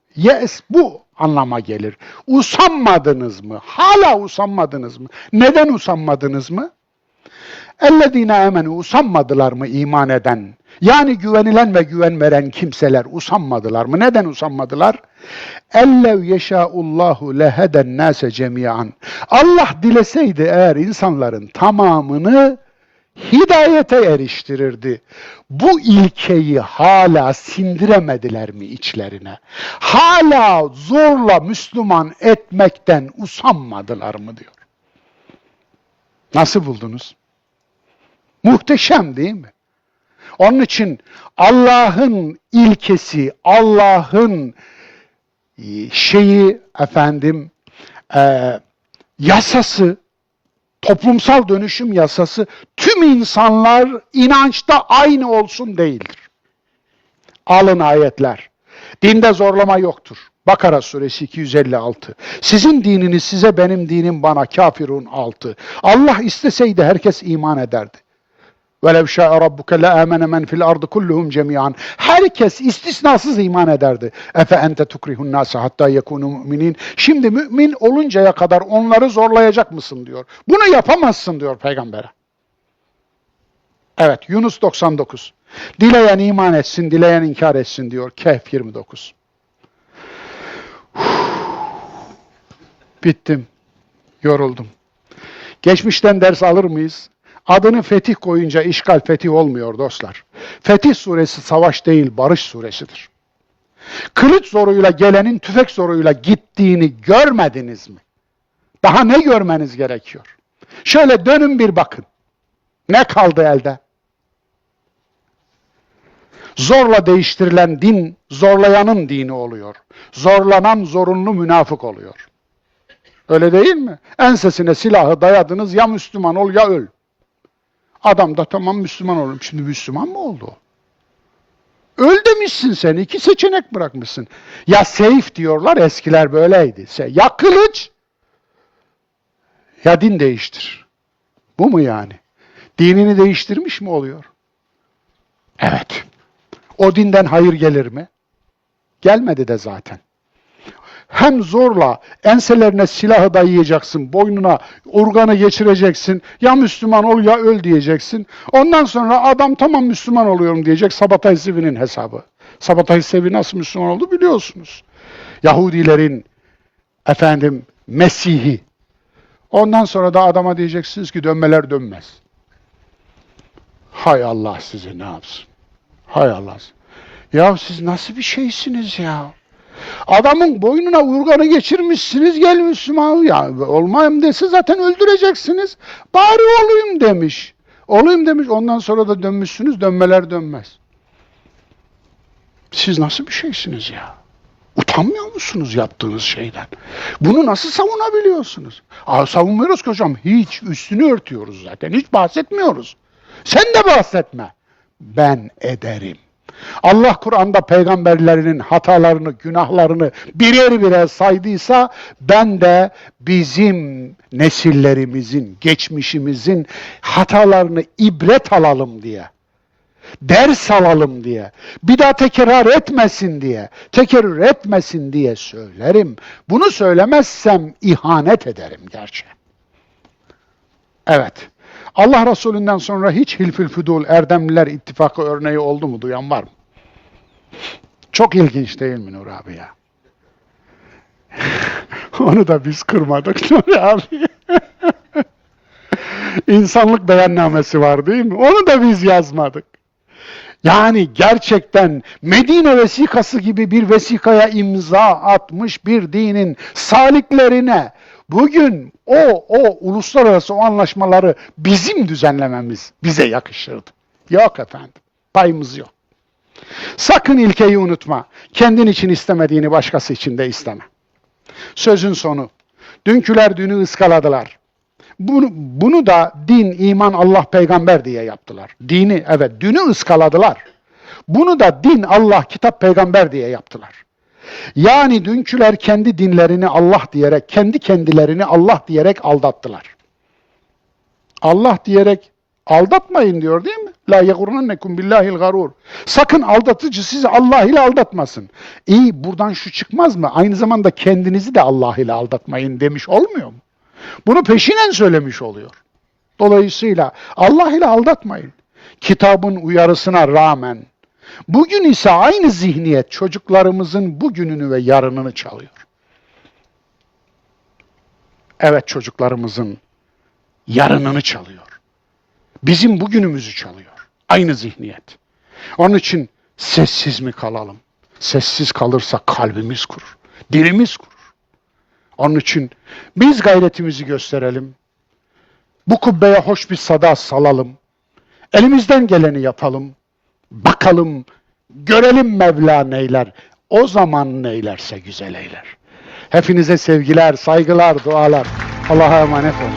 Speaker 1: anlama gelir. Usanmadınız mı? Hala usanmadınız mı? Neden usanmadınız mı? Ellezine amenu, usanmadılar mı iman eden? Yani güvenilen ve güven veren kimseler usanmadılar mı? Neden usanmadılar? Ellev yeşâullahu leheden nâse cemiyan. Allah dileseydi eğer insanların tamamını hidayete eriştirirdi. Bu ilkeyi hala sindiremediler mi içlerine? Hala zorla Müslüman etmekten usanmadılar mı diyor. Nasıl buldunuz? Muhteşem değil mi? Onun için Allah'ın ilkesi, Allah'ın yasası, toplumsal dönüşüm yasası tüm insanlar inançta aynı olsun değildir. Alın ayetler. Dinde zorlama yoktur. Bakara suresi 256. Sizin dininiz size, benim dinim bana. Kafirun 6. Allah isteseydi herkes iman ederdi. وَلَوْ شَاءَ رَبُّكَ لَآمَنَ مَنْ فِي الْأَرْضِ كُلُّهُمْ جَمِيعًا. Herkes istisnasız iman ederdi. اَفَاَنْتَ تُكْرِهُ النَّاسَ حَتَّى يَكُونُوا مُؤْمِنِينَ. Şimdi mümin oluncaya kadar onları zorlayacak mısın diyor. Bunu yapamazsın diyor peygambere. Evet, Yunus 99. Dileyen iman etsin, dileyen inkar etsin diyor. Kehf 29. Bittim. Yoruldum. Geçmişten ders alır mıyız? Adını fetih koyunca işgal fetih olmuyor dostlar. Fetih suresi savaş değil, barış suresidir. Kılıç zoruyla gelenin tüfek zoruyla gittiğini görmediniz mi? Daha ne görmeniz gerekiyor? Şöyle dönün bir bakın. Ne kaldı elde? Zorla değiştirilen din, zorlayanın dini oluyor. Zorlanan zorunlu münafık oluyor. Öyle değil mi? Ensesine silahı dayadınız, ya Müslüman ol ya öl. Adam da tamam Müslüman olayım. Şimdi Müslüman mı oldu o? Öl demişsin sen, iki seçenek bırakmışsın. Ya seyf diyorlar, eskiler böyleydi. Ya kılıç, ya din değiştir. Bu mu yani? Dinini değiştirmiş mi oluyor? Evet. O dinden hayır gelir mi? Gelmedi de zaten. Hem zorla enselerine silahı dayayacaksın, boynuna organı geçireceksin, ya Müslüman ol ya öl diyeceksin. Ondan sonra adam tamam Müslüman oluyorum diyecek, Sabatay Sevi'nin hesabı. Sabatay Sevi nasıl Müslüman oldu biliyorsunuz. Yahudilerin Mesih'i. Ondan sonra da adama diyeceksiniz ki dönmeler dönmez. Hay Allah sizi ne yapsın? Hay Allah. Ya siz nasıl bir şeysiniz ya? Adamın boynuna urganı geçirmişsiniz, gel Müslüman ya olmayayım dese zaten öldüreceksiniz. Bari olayım demiş. Olayım demiş, ondan sonra da dönmüşsünüz, dönmeler dönmez. Siz nasıl bir şeysiniz ya? Utanmıyor musunuz yaptığınız şeyden? Bunu nasıl savunabiliyorsunuz? Savunmuyoruz ki hocam, hiç üstünü örtüyoruz zaten, hiç bahsetmiyoruz. Sen de bahsetme. Ben ederim. Allah Kur'an'da peygamberlerinin hatalarını, günahlarını birer birer saydıysa ben de bizim nesillerimizin, geçmişimizin hatalarını ibret alalım diye, ders alalım diye, bir daha tekrar etmesin diye, tekerrür etmesin diye söylerim. Bunu söylemezsem ihanet ederim gerçi. Evet. Allah Resulü'nden sonra hiç Hilfül Fudul, Erdemliler İttifakı örneği oldu mu? Duyan var mı? Çok ilginç değil mi Nur abi ya? Onu da biz kırmadık Nur abi. İnsanlık beyannamesi var değil mi? Onu da biz yazmadık. Yani gerçekten Medine vesikası gibi bir vesikaya imza atmış bir dinin saliklerine bugün o uluslararası o anlaşmaları bizim düzenlememiz bize yakışırdı. Yok efendim, payımız yok. Sakın ilkeyi unutma. Kendin için istemediğini başkası için de isteme. Sözün sonu. Dünküler dünü ıskaladılar. Bunu da din, iman, Allah, peygamber diye yaptılar. Dini, evet, dünü ıskaladılar. Bunu da din, Allah, kitap, peygamber diye yaptılar. Yani dünküler kendi dinlerini Allah diyerek, kendi kendilerini Allah diyerek aldattılar. Allah diyerek aldatmayın diyor değil mi? La yegurrannekum billahil garur. Sakın aldatıcı sizi Allah ile aldatmasın. İyi, buradan şu çıkmaz mı? Aynı zamanda kendinizi de Allah ile aldatmayın demiş olmuyor mu? Bunu peşinen söylemiş oluyor. Dolayısıyla Allah ile aldatmayın. Kitabın uyarısına rağmen bugün ise aynı zihniyet çocuklarımızın bugününü ve yarınını çalıyor. Evet, çocuklarımızın yarınını çalıyor. Bizim bugünümüzü çalıyor. Aynı zihniyet. Onun için sessiz mi kalalım? Sessiz kalırsa kalbimiz kurur. Dilimiz kurur. Onun için biz gayretimizi gösterelim. Bu kubbeye hoş bir sada salalım. Elimizden geleni yapalım. Bakalım, görelim Mevla neyler. O zaman neylerse güzel eyler. Hepinize sevgiler, saygılar, dualar. Allah'a emanet olun.